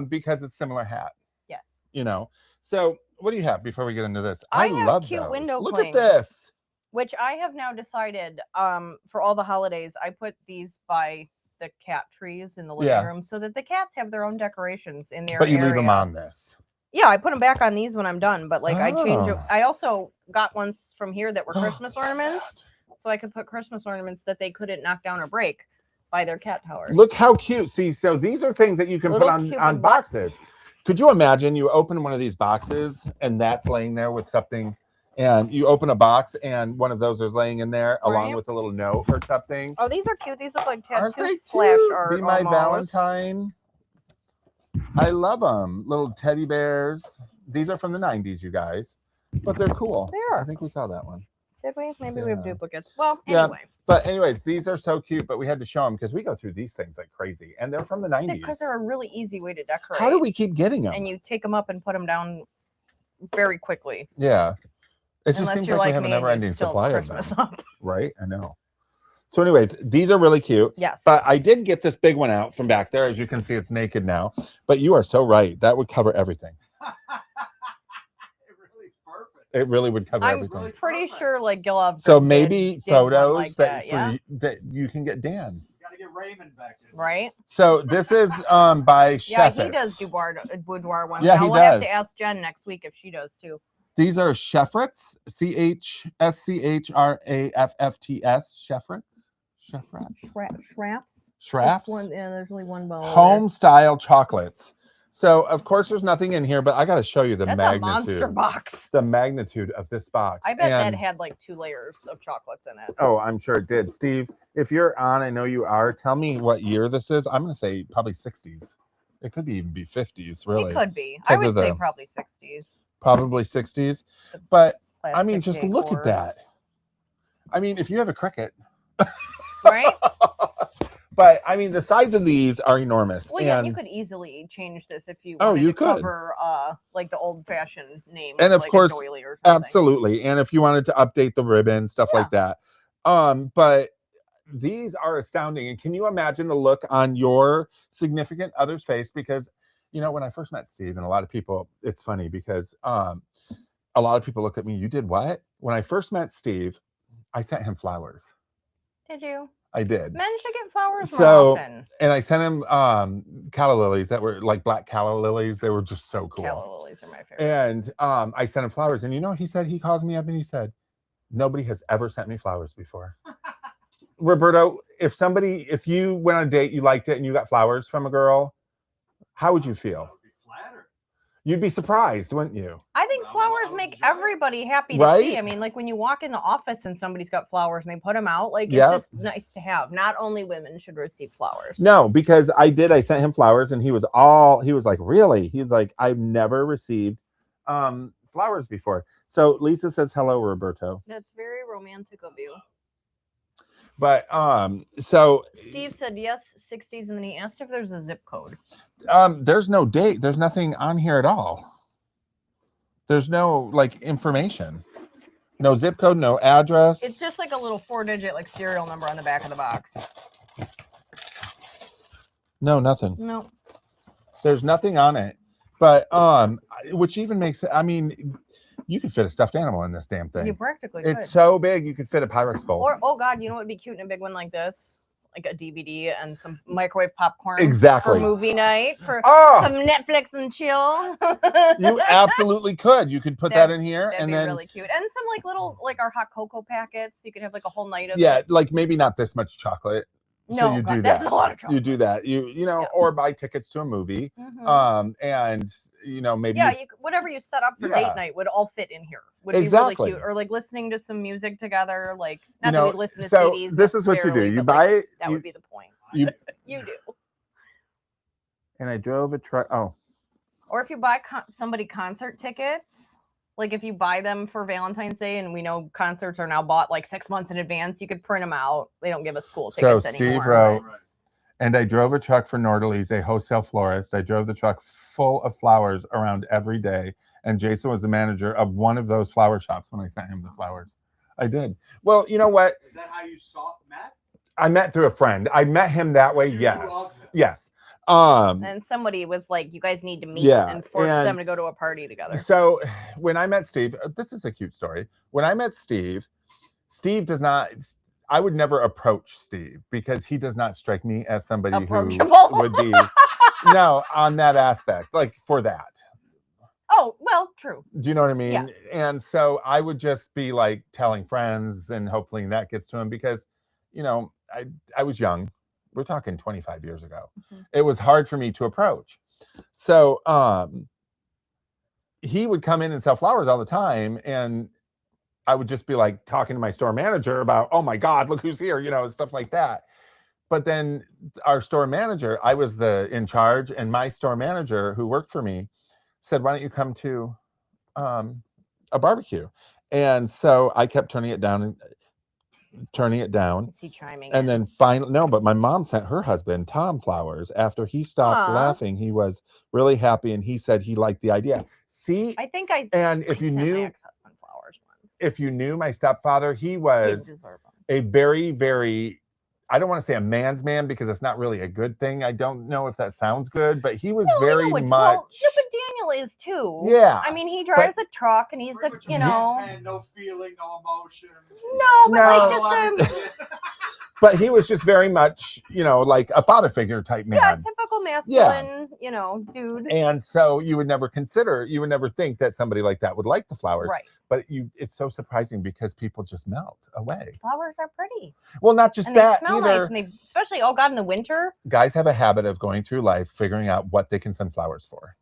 Because it's similar hat. Yeah. You know. So what do you have before we get into this? I have love cute those. window Look clings, at this. which I have now decided for all the holidays, I put these by the cat trees in the living room so that the cats have their own decorations in their But you area. leave them on this. Yeah, I put them back on these when I'm done, but like I change it. Oh. I also got ones from here that were Christmas ornaments, so I could put Christmas ornaments that they couldn't knock down or break by their cat towers. Look how cute. See, so these are things that you can Little put on boxes. Could you imagine you open one of these boxes and that's laying there with something, and you open a box and one of those is laying in there along with a little note or something? Oh, these are cute. These look like Aren't they tattoo flash cute? art. Be my almost. Valentine. I love them. Little teddy bears. These are from the 90s, you guys. But they're cool. They are. I think we saw that one. Did we? Maybe we have Yeah. duplicates. Well, Yeah. anyway. But anyways, these are so cute, but we had to show them because we go through these things like crazy. And they're from the 90s. Because they're a really easy way to decorate. How do we keep getting them? And you take them up and put them down very quickly. Yeah. It just Unless seems you're like we like have a me and you never-ending still supply of Christmas them. up. Right? I know. So anyways, these are really cute. Yes. But I did get this big one out from back there. As you can see, it's naked now. But you are so right. That would cover everything. It really would cover I'm everything. really pretty perfect. sure like Gillov. So did maybe one photos like that, yeah. that you can get Dan. You gotta get Raymond back in. Right? So this is by Yeah, Chefits. he does boudoir ones. Yeah, now he we'll have does. to ask Jen next week if she does too. These are Chefrits, CHSCHRAFFTS, Chefrits, Scraps. Schrafts, One, yeah, there's only one bowl. home style chocolates. So of course there's nothing in here, but I got to show you the That's magnitude. a monster box. The magnitude of this box. I bet that And- had like 2 layers of chocolates in it. Oh, I'm sure it did. Steve, if you're on, I know you are. Tell me what year this is. I'm going to say probably 60s. It could even be 50s, really. It could be. I 'Cause would of say the- probably 60s. Probably 60s. But I mean, Plastic just look at decor. that. I mean, if you have a Cricut, Right? but I mean, the size of these are enormous. Well, yeah, you and, could easily change this if you Oh, wanted you to could. cover like the old-fashioned name, And of like course, a doily or something. absolutely. And if you wanted to update the ribbon, stuff like that. But these are astounding. And can you imagine the look on your significant other's face? Because, you know, when I first met Steve, and a lot of people, it's funny because a lot of people looked at me, you did what? When I first met Steve, I sent him flowers. Did you? I did. Men should get flowers more So, often. and I sent him calla lilies that were like black calla lilies. They were just so cool. Calla lilies are my favorite. And I sent him flowers. And you know, he said, he calls me up and he said, nobody has ever sent me flowers before. Roberto, if you went on a date, you liked it, and you got flowers from a girl, how would you feel? I would be flattered. You'd be surprised, wouldn't you? I think I'm flowers allowed make to enjoy it. everybody happy to Right? see. I mean, like when you walk in the office and somebody's got flowers and they put them out, like Yep. it's just nice to have. Not only women should receive flowers. No, because I sent him flowers, and he was like, really? He was like, I've never received flowers before. So Lisa says, hello, Roberto. That's very romantic of you. But so Steve said yes, 60s, and then he asked if there's a zip code. there's no date. There's nothing on here at all. There's no like information. No zip code, no address. It's just like a little 4-digit like serial number on the back of the box. No, nothing. No. There's nothing on it. But which even makes it, I mean, you could fit a stuffed animal in this damn thing. You practically could. It's so big you could fit a Pyrex bowl. Or, oh God, you know what would be cute in a big one like this? Like a DVD and some microwave popcorn. Exactly. For movie night, for Oh, some Netflix and chill. you absolutely could. You could put that in here, That'd and be then really cute. And some like little, like our hot cocoa packets. You could have like a whole night of yeah, it. like maybe not this much chocolate. So No, you God, do that's that. a lot of chocolate. You do that. You know, Yeah. or buy tickets to a movie. Mhm. And you know, maybe Yeah, whatever you set up for Yeah. date night would all fit in here. Would Exactly. be really cute. Or like listening to some music together. Like not you know, that we listen to so CDs. this is what you do. necessarily, You but, buy like, it, That you- would be the point. you You do. and I drove a truck. Oh, Or if you buy somebody concert tickets, like if you buy them for Valentine's Day, and we know concerts are now bought like 6 months in advance, you could print them out. They don't give us cool So tickets Steve anymore. wrote, Right. and I drove a truck for Nordely's, a wholesale florist. I drove the truck full of flowers around every day. And Jason was the manager of one of those flower shops when I sent him the flowers. I did. Well, you know what? Is that how you saw Matt? I met through a friend. I met him that way. You Yes. loved him. Yes. And somebody was like, "You guys need to meet," Yeah, and forced and them to go to a party together. So when I met Steve, this is a cute story. When I met Steve, Steve does not, I would never approach Steve because he does not strike me as somebody who Approachable. would be, no, on that aspect, like for that. Oh, well, true. Do you know what I mean? Yes. And so I would just be like telling friends, and hopefully that gets to him because, you know, I was young. We're talking 25 years ago. Mhm. It was hard for me to approach. So he would come in and sell flowers all the time, and I would just be like talking to my store manager about, oh my God, look who's here, you know, stuff like that. but then our store manager, I was in charge, and my store manager who worked for me said, why don't you come to a barbecue? And so I kept turning it down. Is he chiming And in? then finally, no, but my mom sent her husband, Tom, flowers. After he stopped Aw. laughing, he was really happy, and he said he liked the idea. See, I think I. and if I you sent my knew, ex-husband flowers once. if you knew my stepfather, he Didn't was deserve them. a very, very, I don't want to say a man's man because it's not really a good thing. I don't know if that sounds good, but he was very much. Well, yeah, but Daniel is too. Yeah, I mean, he drives a truck, and he's Pretty much a you man's know. man, no feeling, no emotions. No, but No. like just but he was just very much, like a father figure type man. yeah, typical masculine, dude. And so you would never think that somebody like that would like the flowers. Right. But it's so surprising because people just melt away. Flowers are pretty. Well, not just And they that smell either. nice, and they especially in the winter. Guys have a habit of going through life figuring out what they can send flowers for.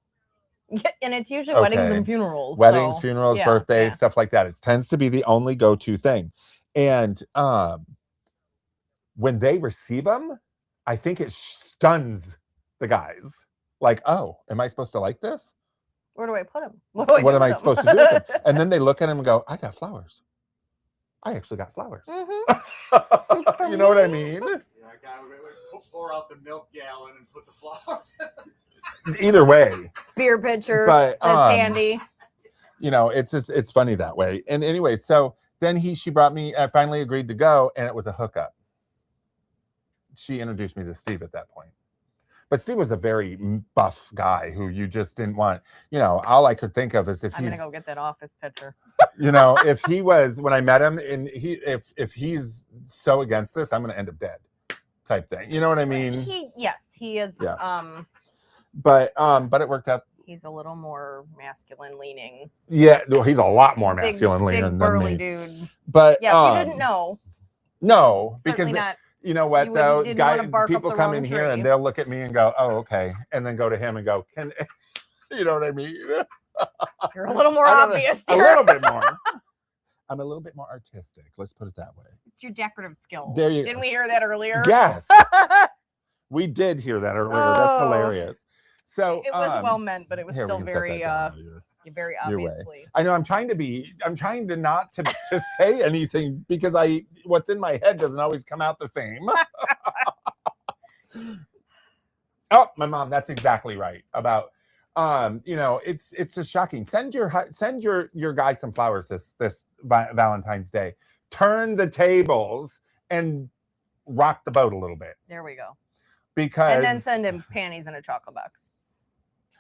Yeah, and it's usually weddings Okay. and funerals. Weddings, so, funerals, yeah, birthdays, yeah. stuff like that. It tends to be the only go-to thing. And when they receive them, I think it stuns the guys. Like, oh, am I supposed to like this? Where do I put them? What am I supposed to do with them? And then they look at him and go, I got flowers. I actually got flowers. Mm-hmm. You know what I mean? Yeah, a guy would pour out the milk gallon and put the flowers in. Either way. Beer pitcher. But, That's handy. It's funny that way. And anyway, so then she brought me, I finally agreed to go, and it was a hookup. She introduced me to Steve at that point. But Steve was a very buff guy who you just didn't want, all I could think of is if I'm going to go get that office picture. if he was, when I met him, and if he's so against this, I'm going to end up dead type thing. You know what I mean? He is. Yeah. But it worked out. He's a little more masculine leaning. Yeah, no, he's a lot more masculine leaning big than burly me. Dude. But yeah, if you didn't know. No, because not. You know what, though? People come in here tree. and they'll look at me and go, oh, okay. And then go to him and go, you know what I mean? You're a little more obvious. A little bit more. I'm a little bit more artistic. Let's put it that way. It's your decorative skills. There you Didn't we hear that earlier? Yes. We did hear that earlier. That's hilarious. So it was well meant, but it was still very very Your way. obviously. I know I'm trying to not to say anything because what's in my head doesn't always come out the same. Oh, my mom, that's exactly right. About it's just shocking. Send your guy some flowers this Valentine's Day. Turn the tables and rock the boat a little bit. There we go. And then send him panties in a chocolate box.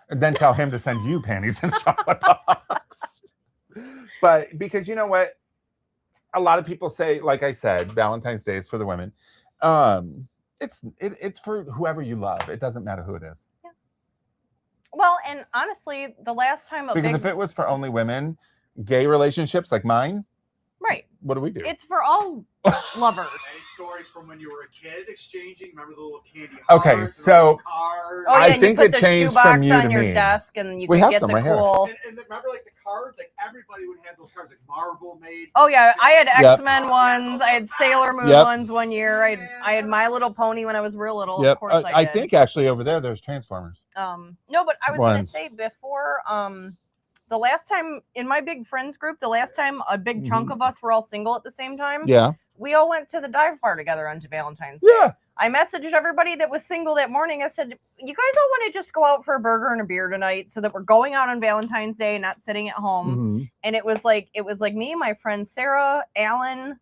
And then tell him to send you panties in a chocolate box. But because you know what? A lot of people say, like I said, Valentine's Day is for the women. It's for whoever you love. It doesn't matter who it is. Yeah. Well, and honestly, the last time if it was for only women, gay relationships like mine, right? What do we do? It's for all lovers. Any stories from when you were a kid exchanging? Remember the little candy hearts? Okay, so cards? Oh, yeah, I think it changed from you to on your me. desk, and you We could have get some the right here. cool. And remember, like the cards, like everybody would have those cards, like Marvel made. Oh yeah, I had Yep. X-Men ones. I had Sailor Moon Yep. ones one year. I had My Little Pony when I was real little. Yep. Of course, I did. think actually over there's Transformers. No, but I was going to Ones. say before. The last time in my big friends group, the last time a big chunk of us were all single at the same time. Yeah. We all went to the dive bar together on Valentine's Day. Yeah. I messaged everybody that was single that morning. I said, you guys all want to just go out for a burger and a beer tonight so that we're going out on Valentine's Day, not sitting at home. Mm-hmm. And it was like me, my friend Sarah, Alan,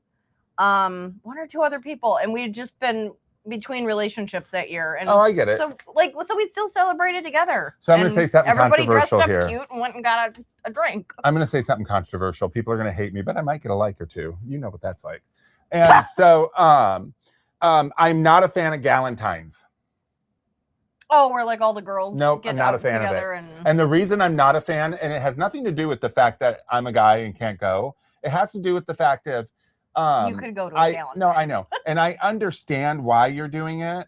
one or two other people. And we'd just been between relationships that year. And I get it. So we still celebrated together. So I'm going to say something everybody controversial dressed up here. cute and went and got a drink. I'm going to say something controversial. People are going to hate me, but I might get a like or two. You know what that's like. And so I'm not a fan of Valentines. Oh, where like all the girls Nope, get I'm not out a fan of together it. and And the reason I'm not a fan, and it has nothing to do with the fact that I'm a guy and can't go. It has to do with the fact of you could go to a Valentine's. No, I know. And I understand why you're doing it,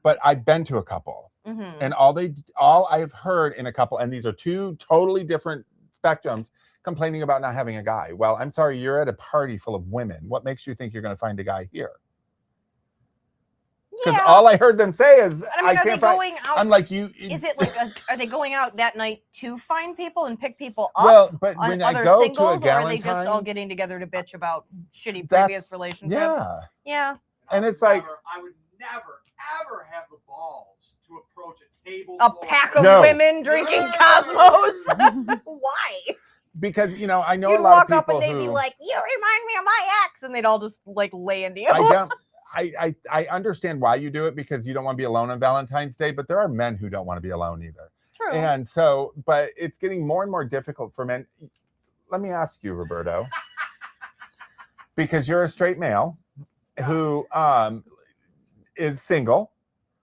but I've been to a couple. Mm-hmm. And all I've heard in a couple, and these are two totally different spectrums, complaining about not having a guy. Well, I'm sorry, you're at a party full of women. What makes you think you're going to find a guy here? Because Yeah. all I heard them say is, I mean, are they can't find. going out? I'm like, you. Is it like are they going out that night to find people and pick people up? Well, but on when I other go to a singles, or are they just all Valentine's, getting together to bitch about shitty previous that's relationships? yeah. Yeah. And it's like I would never, ever have the balls to approach a table. A full pack of No. women drinking Yeah. Cosmos. Why? because I know You'd a lot walk of up people and they'd be who like, "You remind me of my ex," and they'd all just like lay into you. I don't. I understand why you do it because you don't want to be alone on Valentine's Day, but there are men who don't want to be alone either. True. And so, but it's getting more and more difficult for men. Let me ask you, Roberto, because you're a straight male who is single.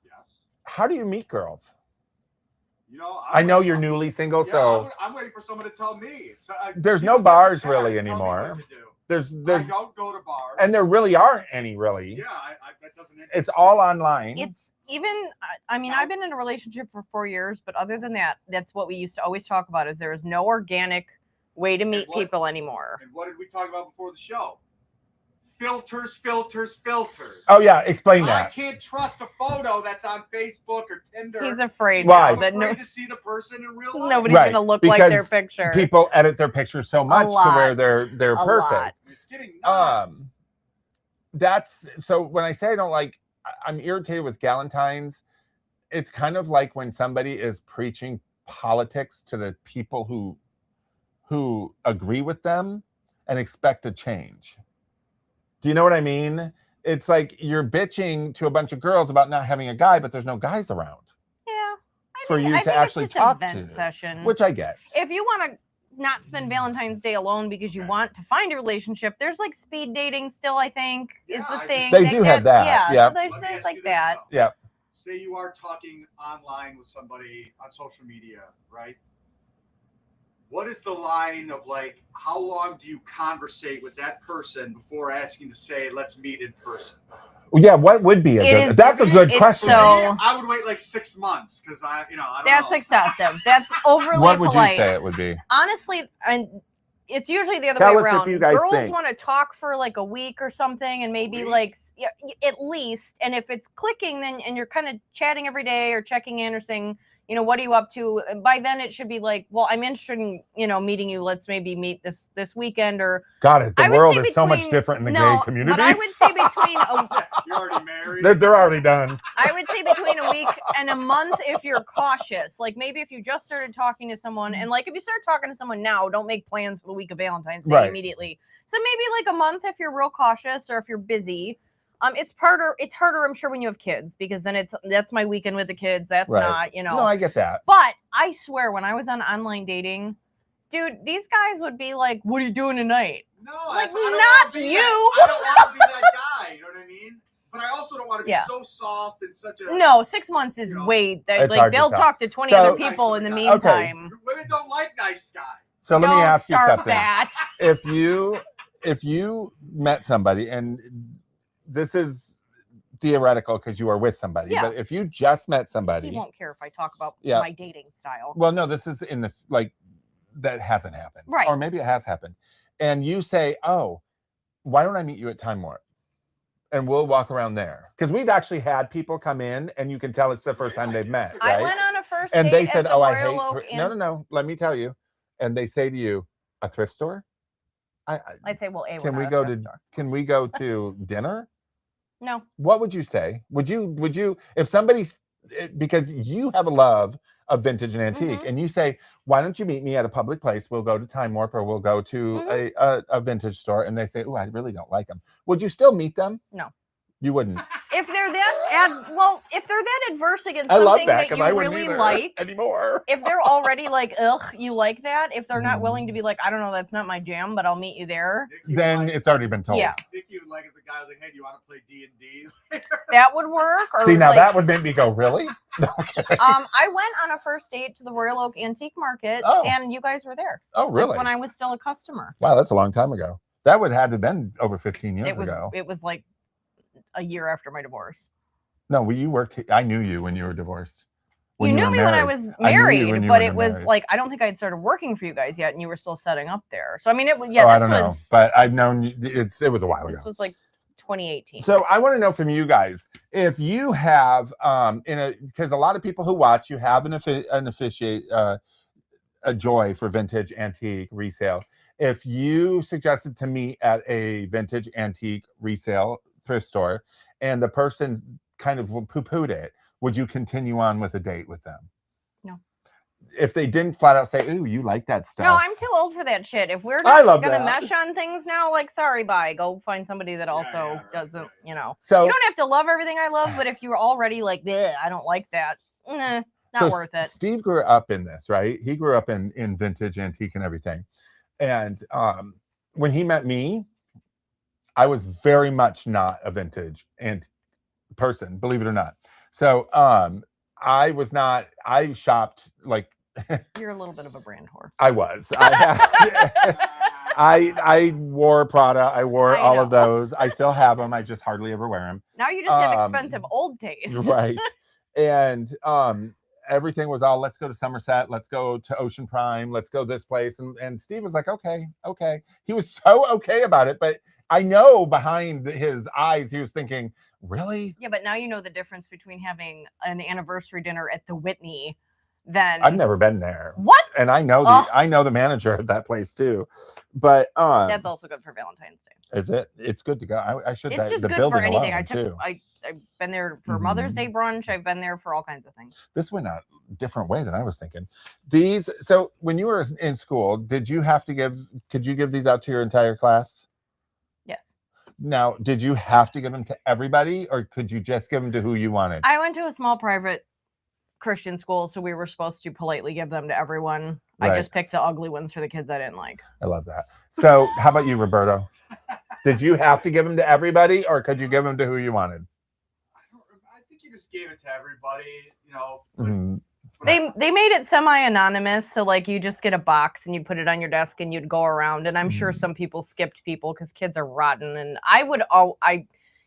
Yes. How do you meet girls? I know you're newly single, so I'm waiting for someone to tell me. So, there's people no bars get in the chat really and tell me anymore. what to do. There's I don't go to bars, and there really aren't any really. Yeah, that doesn't. It's all online. It's even. I mean, I've been in a relationship for 4 years, but other than that, that's what we used to always talk about. Is there is no organic way to meet people anymore. And what did we talk about before the show? Filters. Oh yeah, explain I that. can't trust a photo that's on Facebook or Tinder. He's afraid Why? now I'm that afraid to see the person in real life. nobody's Right, gonna look like their because picture. People edit their pictures so much to where they're A perfect. lot. It's getting nuts. That's so when I say I don't like, I'm irritated with Valentines. It's kind of like when somebody is preaching politics to the people who agree with them and expect a change. Do you know what I mean? It's like you're bitching to a bunch of girls about not having a guy, but there's no guys around. Yeah. For you I to think actually it's just talk a vent to, session. which I get. If you want to not spend Valentine's Day alone because you want to find a relationship, there's like speed dating still, I think, is the thing. They do have that. Yeah, Yeah. so there's Let me things ask like you this, that. though. Yeah. Say you are talking online with somebody on social media, right? What is the line of like, how long do you conversate with that person before asking to say, let's meet in person? Yeah, what would be a good? That's a good question. So, I would wait like 6 months because I don't that's know. excessive. That's overly What would polite. you say it would be? Honestly, and it's usually the other Tell way us if around. you guys Girls think. want to talk for like a week or something, and maybe like at least. And if it's clicking, then and you're kind of chatting every day or checking in or saying, what are you up to? By then it should be like, well, I'm interested in meeting you. Let's maybe meet this weekend. Or God, the world is so much different in the gay community. But I would say between You're already married. They're already done. I would say between a week and a month if you're cautious. Like maybe if you just started talking to someone, and like if you start talking to someone now, don't make plans for the week of Valentine's Day immediately. So maybe like a month if you're real cautious or if you're busy. It's harder, I'm sure, when you have kids, because then that's my weekend with the kids. That's not, No, I get that. But I swear, when I was on online dating, dude, these guys would be like, "What are you doing tonight?" No, like I don't not wanna be you. I don't want to be that guy. You know what I mean? But I also don't want to be so soft and such a. No, 6 months is way. It's like hard to they'll tell. talk to 20 other people in the meantime. Women don't like nice guys. So let me ask you something. That. If you met somebody, and this is theoretical because you are with somebody, but if you just met somebody, He won't care if I talk about my dating style. Well, no, this is in the that hasn't happened, right? Or maybe it has happened, and you say, "Oh, why don't I meet you at Time Warp?" And we'll walk around there, because we've actually had people come in, and you can tell it's the first time they've met. Right? I went on a first and date they said, at the "Oh, I Royal hate." Oak No. Let me tell you. And they say to you, "A thrift store?" I'd say, "Well, can we go to store. Can we go to dinner?" No. What would you say? Would you if somebody's, because you have a love of vintage and antique, and you say, "Why don't you meet me at a public place? We'll go to Time Warp or we'll go to a vintage store," and they say, "Oh, I really don't like them." Would you still meet them? No. You wouldn't. If they're that adverse against something that you really like anymore. If they're already like, ugh, you like that. If they're not willing to be like, I don't know, that's not my jam, but I'll meet you there. Then it's already been told. Yeah. Nicky would like if the guy was like, "Hey, do you want to play D&D?" That would work. Or see, now that would make me go, really? Okay. I went on a first date to the Royal Oak Antique Market, and you guys were there. Oh, really? That's when I was still a customer. Wow, that's a long time ago. That would have to have been over 15 years ago. It was like a year after my divorce. No, you worked. I knew you when you were divorced. You knew me when I was married, but it was like, I don't think I had started working for you guys yet, and you were still setting up there. So I mean, it was. Yeah, I don't know, but I've known you. It was a while ago. This was like 2018. So I want to know from you guys if you have because a lot of people who watch, you have a joy for vintage antique resale. If you suggested to meet at a vintage antique resale thrift store and the person kind of poo-pooed it, would you continue on with a date with them? No. If they didn't flat out say, "Ooh, you like that stuff." No, I'm too old for that shit. If we're I not love gonna that. mesh on things now, like, sorry, bye. Go find somebody that also right, doesn't, right. you know. So You don't have to love everything I love, but if you're already like, "Bleh, I don't like that," not worth it. Steve grew up in this, right? He grew up in vintage antique and everything. And when he met me, I was very much not a vintage and person, believe it or not. So I was not. I shopped like You're a little bit of a brand whore. I was. I wore Prada. I wore I all of know. those. I still have them. I just hardly ever wear them. Now you just have expensive old taste. Right. And everything was all, let's go to Somerset, let's go to Ocean Prime, let's go this place. And Steve was like, okay. He was so okay about it, but I know behind his eyes, he was thinking, really? Yeah, but now you know the difference between having an anniversary dinner at the Whitney than I've never been there. What? And I know the manager of that place too. But that's also good for Valentine's Day. Is it? It's good to go. I should. It's just the good building for anything. alone, I've been there for Mother's Day brunch. I've been there for all kinds of things. This went a different way than I was thinking. So when you were in school, could you give these out to your entire class? Yes. Now, did you have to give them to everybody, or could you just give them to who you wanted? I went to a small private Christian school, so we were supposed to politely give them to everyone. Right. I just picked the ugly ones for the kids I didn't like. I love that. So how about you, Roberto? Did you have to give them to everybody, or could you give them to who you wanted? I think you just gave it to everybody, you know. They made it semi-anonymous, so like you just get a box and you put it on your desk and you'd go around, and I'm sure some people skipped people because kids are rotten, and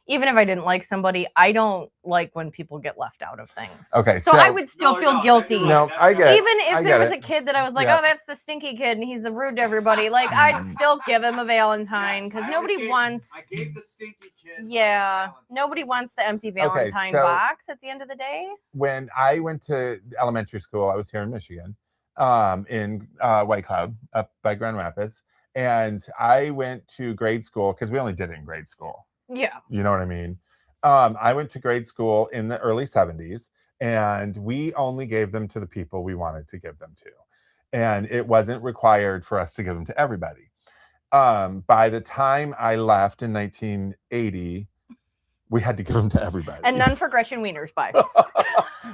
even if I didn't like somebody, I don't like when people get left out of things. Okay, so I would still feel guilty. No, I get it. Even if there was a kid that I was like, oh, that's the stinky kid and he's rude to everybody, like I'd still give him a Valentine because nobody wants. I gave the stinky kid. Yeah, nobody wants the empty Valentine box at the end of the day. When I went to elementary school, I was here in Michigan, in White Cloud, up by Grand Rapids, and I went to grade school because we only did it in grade school. Yeah. You know what I mean? I went to grade school in the early 70s, and we only gave them to the people we wanted to give them to. And it wasn't required for us to give them to everybody. By the time I left in 1980, we had to give them to everybody. And none for Gretchen Wiener's bye.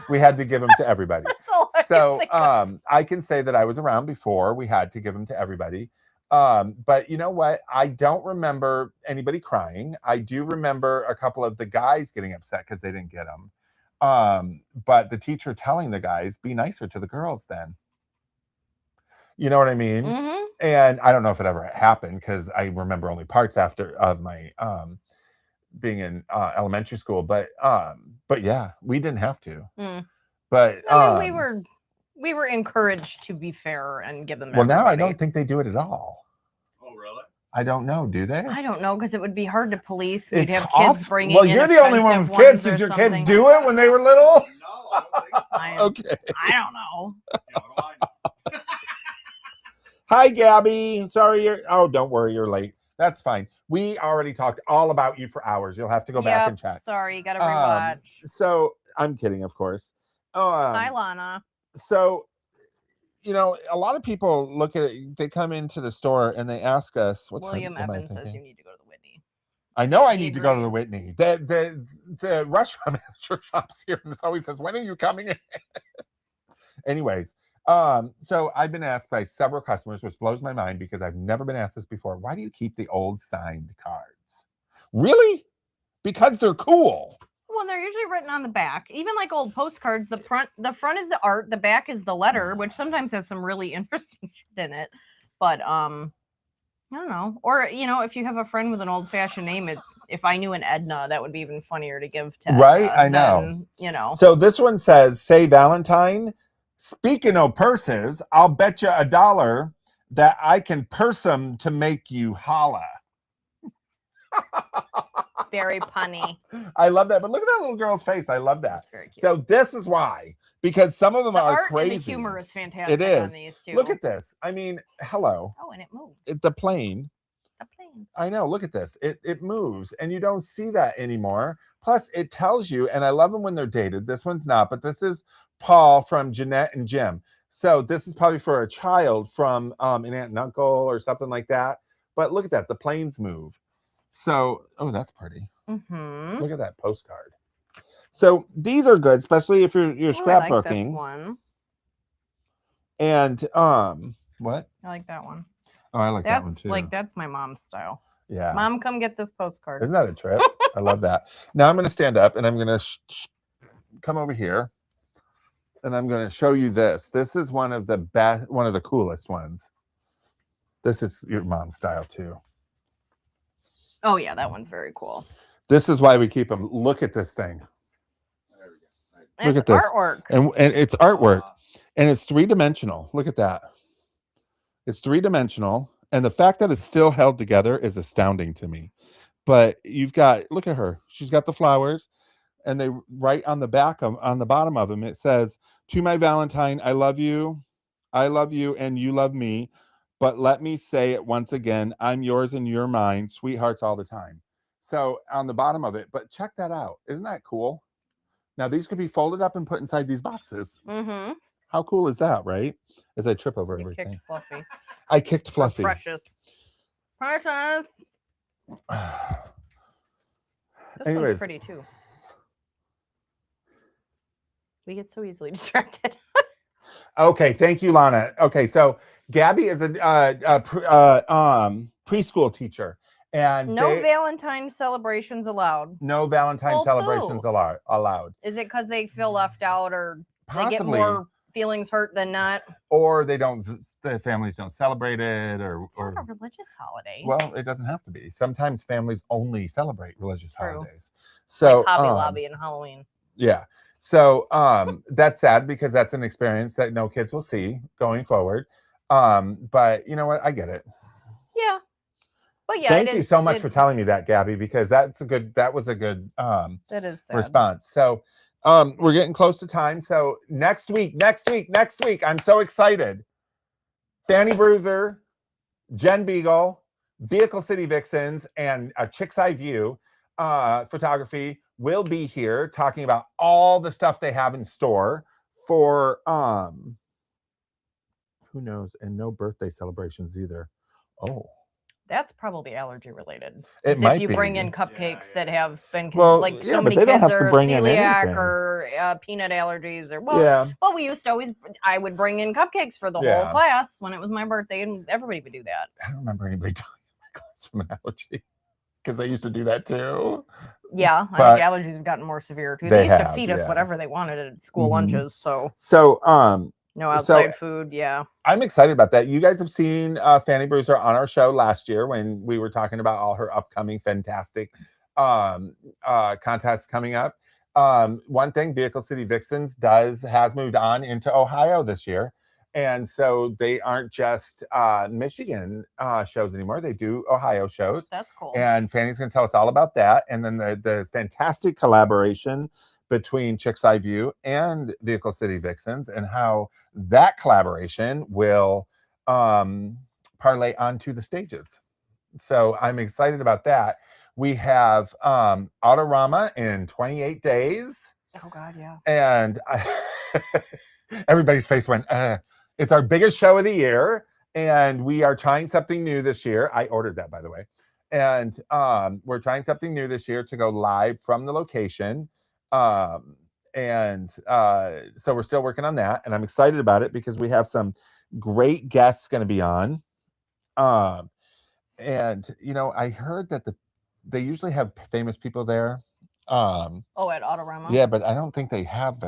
We had to give them to everybody. So I can say that I was around before we had to give them to everybody. But you know what? I don't remember anybody crying. I do remember a couple of the guys getting upset because they didn't get them. But the teacher telling the guys, be nicer to the girls then. You know what I mean? Mm-hmm. And I don't know if it ever happened because I remember only parts of my being in elementary school. But yeah, we didn't have to. But I mean, we were encouraged to be fair and give them. Well, now I don't think they do it at all. Oh, really? I don't know. Do they? I don't know because it would be hard to police. You'd It's have kids bringing. Well, you're the only one with kids. Did your kids do it when they were little? No, I don't think so. Okay. I don't know. Hi, Gabby. Sorry you're. Oh, don't worry. You're late. That's fine. We already talked all about you for hours. You'll have to go back and check. Sorry, you got to rewatch. So I'm kidding, of course. Hi, Lana. So, you know, a lot of people look at it. They come into the store and they ask us, "What William time am I Evans says thinking?" you need to go to the Whitney. I know I need to go to the Whitney. The restaurant manager shops here and always says, "When are you coming in?" Anyways, so I've been asked by several customers, which blows my mind because I've never been asked this before. Why do you keep the old signed cards? Really? Because they're cool. Well, they're usually written on the back. Even like old postcards, the front is the art, the back is the letter, which sometimes has some really interesting shit in it. But I don't know. Or if you have a friend with an old-fashioned name, if I knew an Edna, that would be even funnier to give to. Right, I know. So this one says, "Say Valentine. Speaking of purses, I'll bet you $1 that I can purse 'em to make you holla." Very punny. I love that. But look at that little girl's face. I love that. That's very cute. So this is why, because some of them The are art crazy. and the humor is fantastic It is. on these too. Look at this. I mean, hello. Oh, and it moves. It's the plane. The plane. I know. Look at this. It moves, and you don't see that anymore. Plus, it tells you, and I love them when they're dated. This one's not, but this is Paul from Jeanette and Jim. So this is probably for a child from an aunt and uncle or something like that. But look at that. The planes move. So, oh, that's pretty. Mm-hmm. Look at that postcard. So these are good, especially if you're I like this scrapbooking. one. And what? I like that one. Oh, I like that one That's too. like that's my mom's style. Yeah. Mom, come get this postcard. Isn't that a trip? I love that. Now I'm going to stand up and I'm going to come over here and I'm going to show you this. This is one of the best, one of the coolest ones. This is your mom's style too. Oh yeah, that one's very cool. This is why we keep them. Look at this thing. Look It's at this. artwork. And it's artwork and it's 3-dimensional. Look at that. It's 3-dimensional. And the fact that it's still held together is astounding to me. But you've got, look at her. She's got the flowers, and they write on the back of, on the bottom of them, it says, "To my Valentine, I love you, and you love me. But let me say it once again, I'm yours and you're mine, sweethearts all the time." So on the bottom of it, but check that out. Isn't that cool? Now these could be folded up and put inside these boxes. Mm-hmm. How cool is that, right? As I trip over You everything. kicked Fluffy. I kicked Fluffy. Precious. Precious. This Anyways. one's pretty too. We get so easily distracted. Okay, thank you, Lana. Okay, so Gabby is a preschool teacher, and No Valentine celebrations allowed. no Valentine Well, celebrations boo. allowed. Is it because they feel left out, or they get Possibly, more feelings hurt than not? or they don't. The families don't celebrate it, or It's not a religious holiday. well, it doesn't have to be. Sometimes families only celebrate religious True. holidays. So like Hobby Lobby and Halloween. yeah. So that's sad because that's an experience that no kids will see going forward. But you know what? I get it. Yeah. But yeah. Thank you so much for telling me that, Gabby, because that was a good that is sad. response. So we're getting close to time. So next week, I'm so excited. Fanny Bruiser, Jen Beagle, Vehicle City Vixens, and a Chick's Eye View photography will be here talking about all the stuff they have in store for who knows, and no birthday celebrations either. Oh, That's probably allergy related. it 'Cause might if you be. bring in cupcakes that have been Well, like yeah, so but many they don't kids have to are bring in celiac anything. or peanut allergies or well, Yeah. well, we used to always. I would bring in cupcakes for the Yeah. whole class when it was my birthday, and everybody would do that. I don't remember anybody dying in my class from an allergy because they used to do that too. Yeah, But I think allergies have gotten more severe too. they They used to have, feed us yeah. whatever they wanted at school Mhm. lunches, so So no outside food. Yeah, I'm excited about that. You guys have seen Fanny Bruiser on our show last year when we were talking about all her upcoming fantastic contests coming up. One thing, Vehicle City Vixens has moved on into Ohio this year. And so they aren't just Michigan shows anymore. They do Ohio shows. that's cool. And Fanny's going to tell us all about that. And then the fantastic collaboration between Chick's Eye View and Vehicle City Vixens and how that collaboration will parlay onto the stages. So I'm excited about that. We have Autorama in 28 days. Oh God, yeah. And everybody's face went, it's our biggest show of the year. And we are trying something new this year. I ordered that, by the way. And we're trying something new this year to go live from the location. So we're still working on that. And I'm excited about it because we have some great guests going to be on. And, you know, I heard that they usually have famous people there. Oh, at Autorama. Yeah, but I don't think they have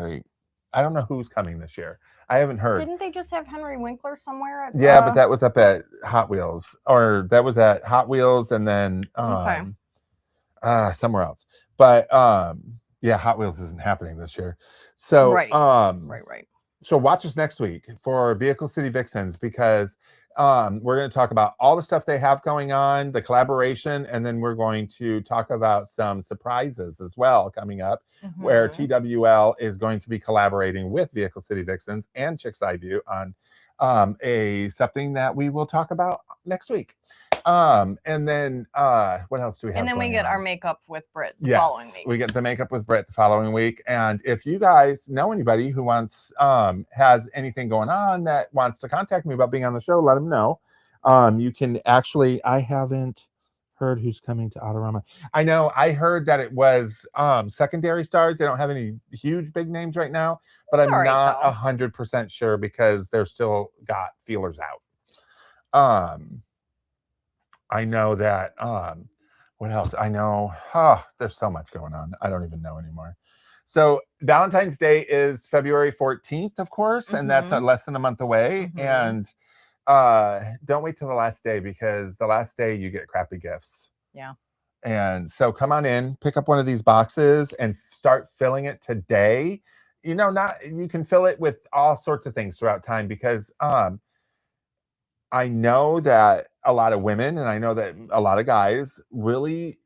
I don't know who's coming this year. I haven't heard. Didn't they just have Henry Winkler somewhere? At, Yeah, but that was up at Hot Wheels, or that was at Hot Wheels, and then somewhere else. But yeah, Hot Wheels isn't happening this year. So right. So watch us next week for Vehicle City Vixens because We're going to talk about all the stuff they have going on, the collaboration, and then we're going to talk about some surprises as well coming up, where TWL is going to be collaborating with Vehicle City Vixens and Chicks Eye View on something that we will talk about next week. And then what else do we have? And then we going get on? our makeup with Britt the following week. We get the makeup with Britt the following week. And if you guys know anybody who wants has anything going on that wants to contact me about being on the show, let them know. You can actually, I haven't heard who's coming to Autorama. I know I heard that it was secondary stars. They don't have any huge big names right now, but I'm not 100% sure because they're still got feelers out. I know that what else? I know there's so much going on. I don't even know anymore. So Valentine's Day is February 14th, of course, and that's less than a month away. And don't wait till the last day, because the last day you get crappy gifts. Yeah. And so come on in, pick up one of these boxes and start filling it today. You can fill it with all sorts of things throughout time, because I know that a lot of women, and I know that a lot of guys really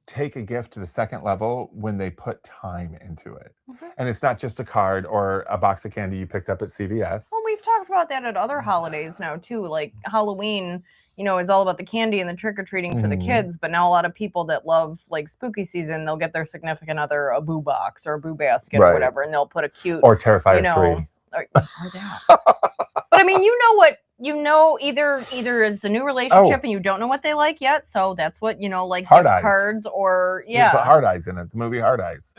take a gift to the second level when they put time into it. And it's not just a card or a box of candy you picked up at CVS. Well, we've talked about that at other holidays now too, like Halloween, is all about the candy and the trick-or-treating for the kids, but now a lot of people that love like spooky season, they'll get their significant other a boo box or a boo basket or whatever, and they'll put a cute or Terrifier 3. Or that. But I mean, either it's a new relationship and you don't know what they like yet, so that's what like Hard gift Eyes. Cards, or You put Hard Eyes in it, the movie Hard Eyes.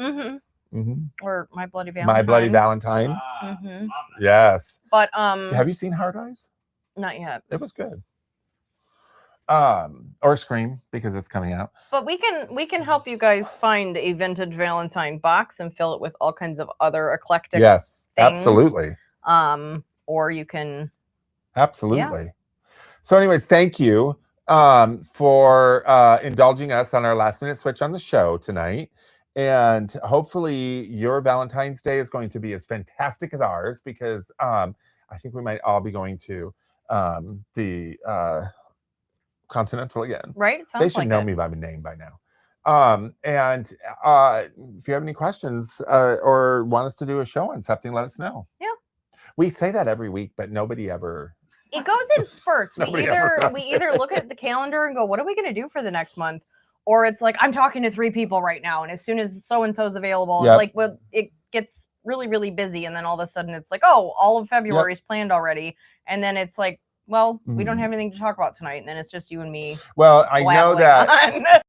Or My Bloody Valentine. My Bloody Valentine. Yes. But have you seen Hard Eyes? Not yet. It was good. Or Scream, because it's coming out. But we can help you guys find a vintage Valentine box and fill it with all kinds of other eclectic things. Absolutely. Or you can So anyways, thank you for indulging us on our last minute switch on the show tonight. And hopefully your Valentine's Day is going to be as fantastic as ours, because I think we might all be going to the Continental again. Right? They should know me by my name by now. And if you have any questions or want us to do a show on something, let us know. Yeah. We say that every week, but nobody ever. It goes in spurts. we either look at the calendar and go, what are we going to do for the next month? Or it's like, I'm talking to 3 people right now, and as soon as so-and-so is available, it gets really, really busy. And then all of a sudden it's like, oh, all of February is planned already. And then it's like, well, we don't have anything to talk about tonight. And then it's just you and me. Well, I know that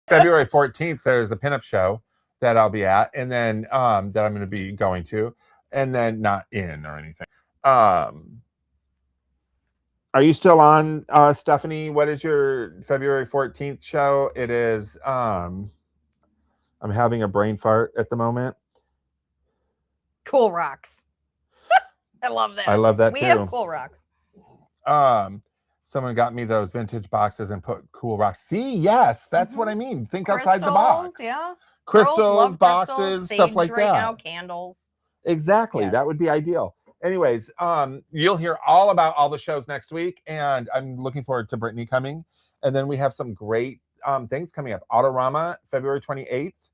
February 14th, there's a pinup show that I'll be at, and then that I'm going to be going to, and then not in or anything. Are you still on, Stephanie? What is your February 14th show? It is, I'm having a brain fart at the moment. Cool Rocks. I love that. I love that too. We have Cool Rocks. Someone got me those vintage boxes and put Cool Rocks. See, yes, that's what I mean. Think outside the box. Yeah. Crystals, boxes, stuff like that. Now, candles. Exactly. Yes. That would be ideal. Anyways, you'll hear all about all the shows next week, and I'm looking forward to Brittany coming. And then we have some great things coming up. Autorama, February 28th.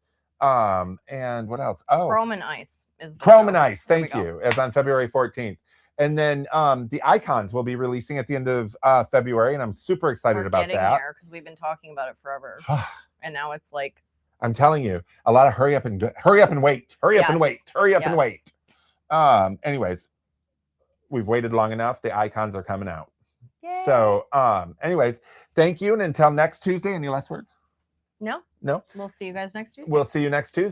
And what else? Oh, Chrome and Ice. Chrome and Ice, thank you, as on February 14th. And then the Icons will be releasing at the end of February, and I'm super excited about that. Because we've been talking about it forever. And now it's like, I'm telling you, a lot of hurry up and wait. Hurry up and wait. Anyways, we've waited long enough. The Icons are coming out. Yay. So anyways, thank you. And until next Tuesday, any last words? No. We'll see you guys next Tuesday. We'll see you next Tuesday.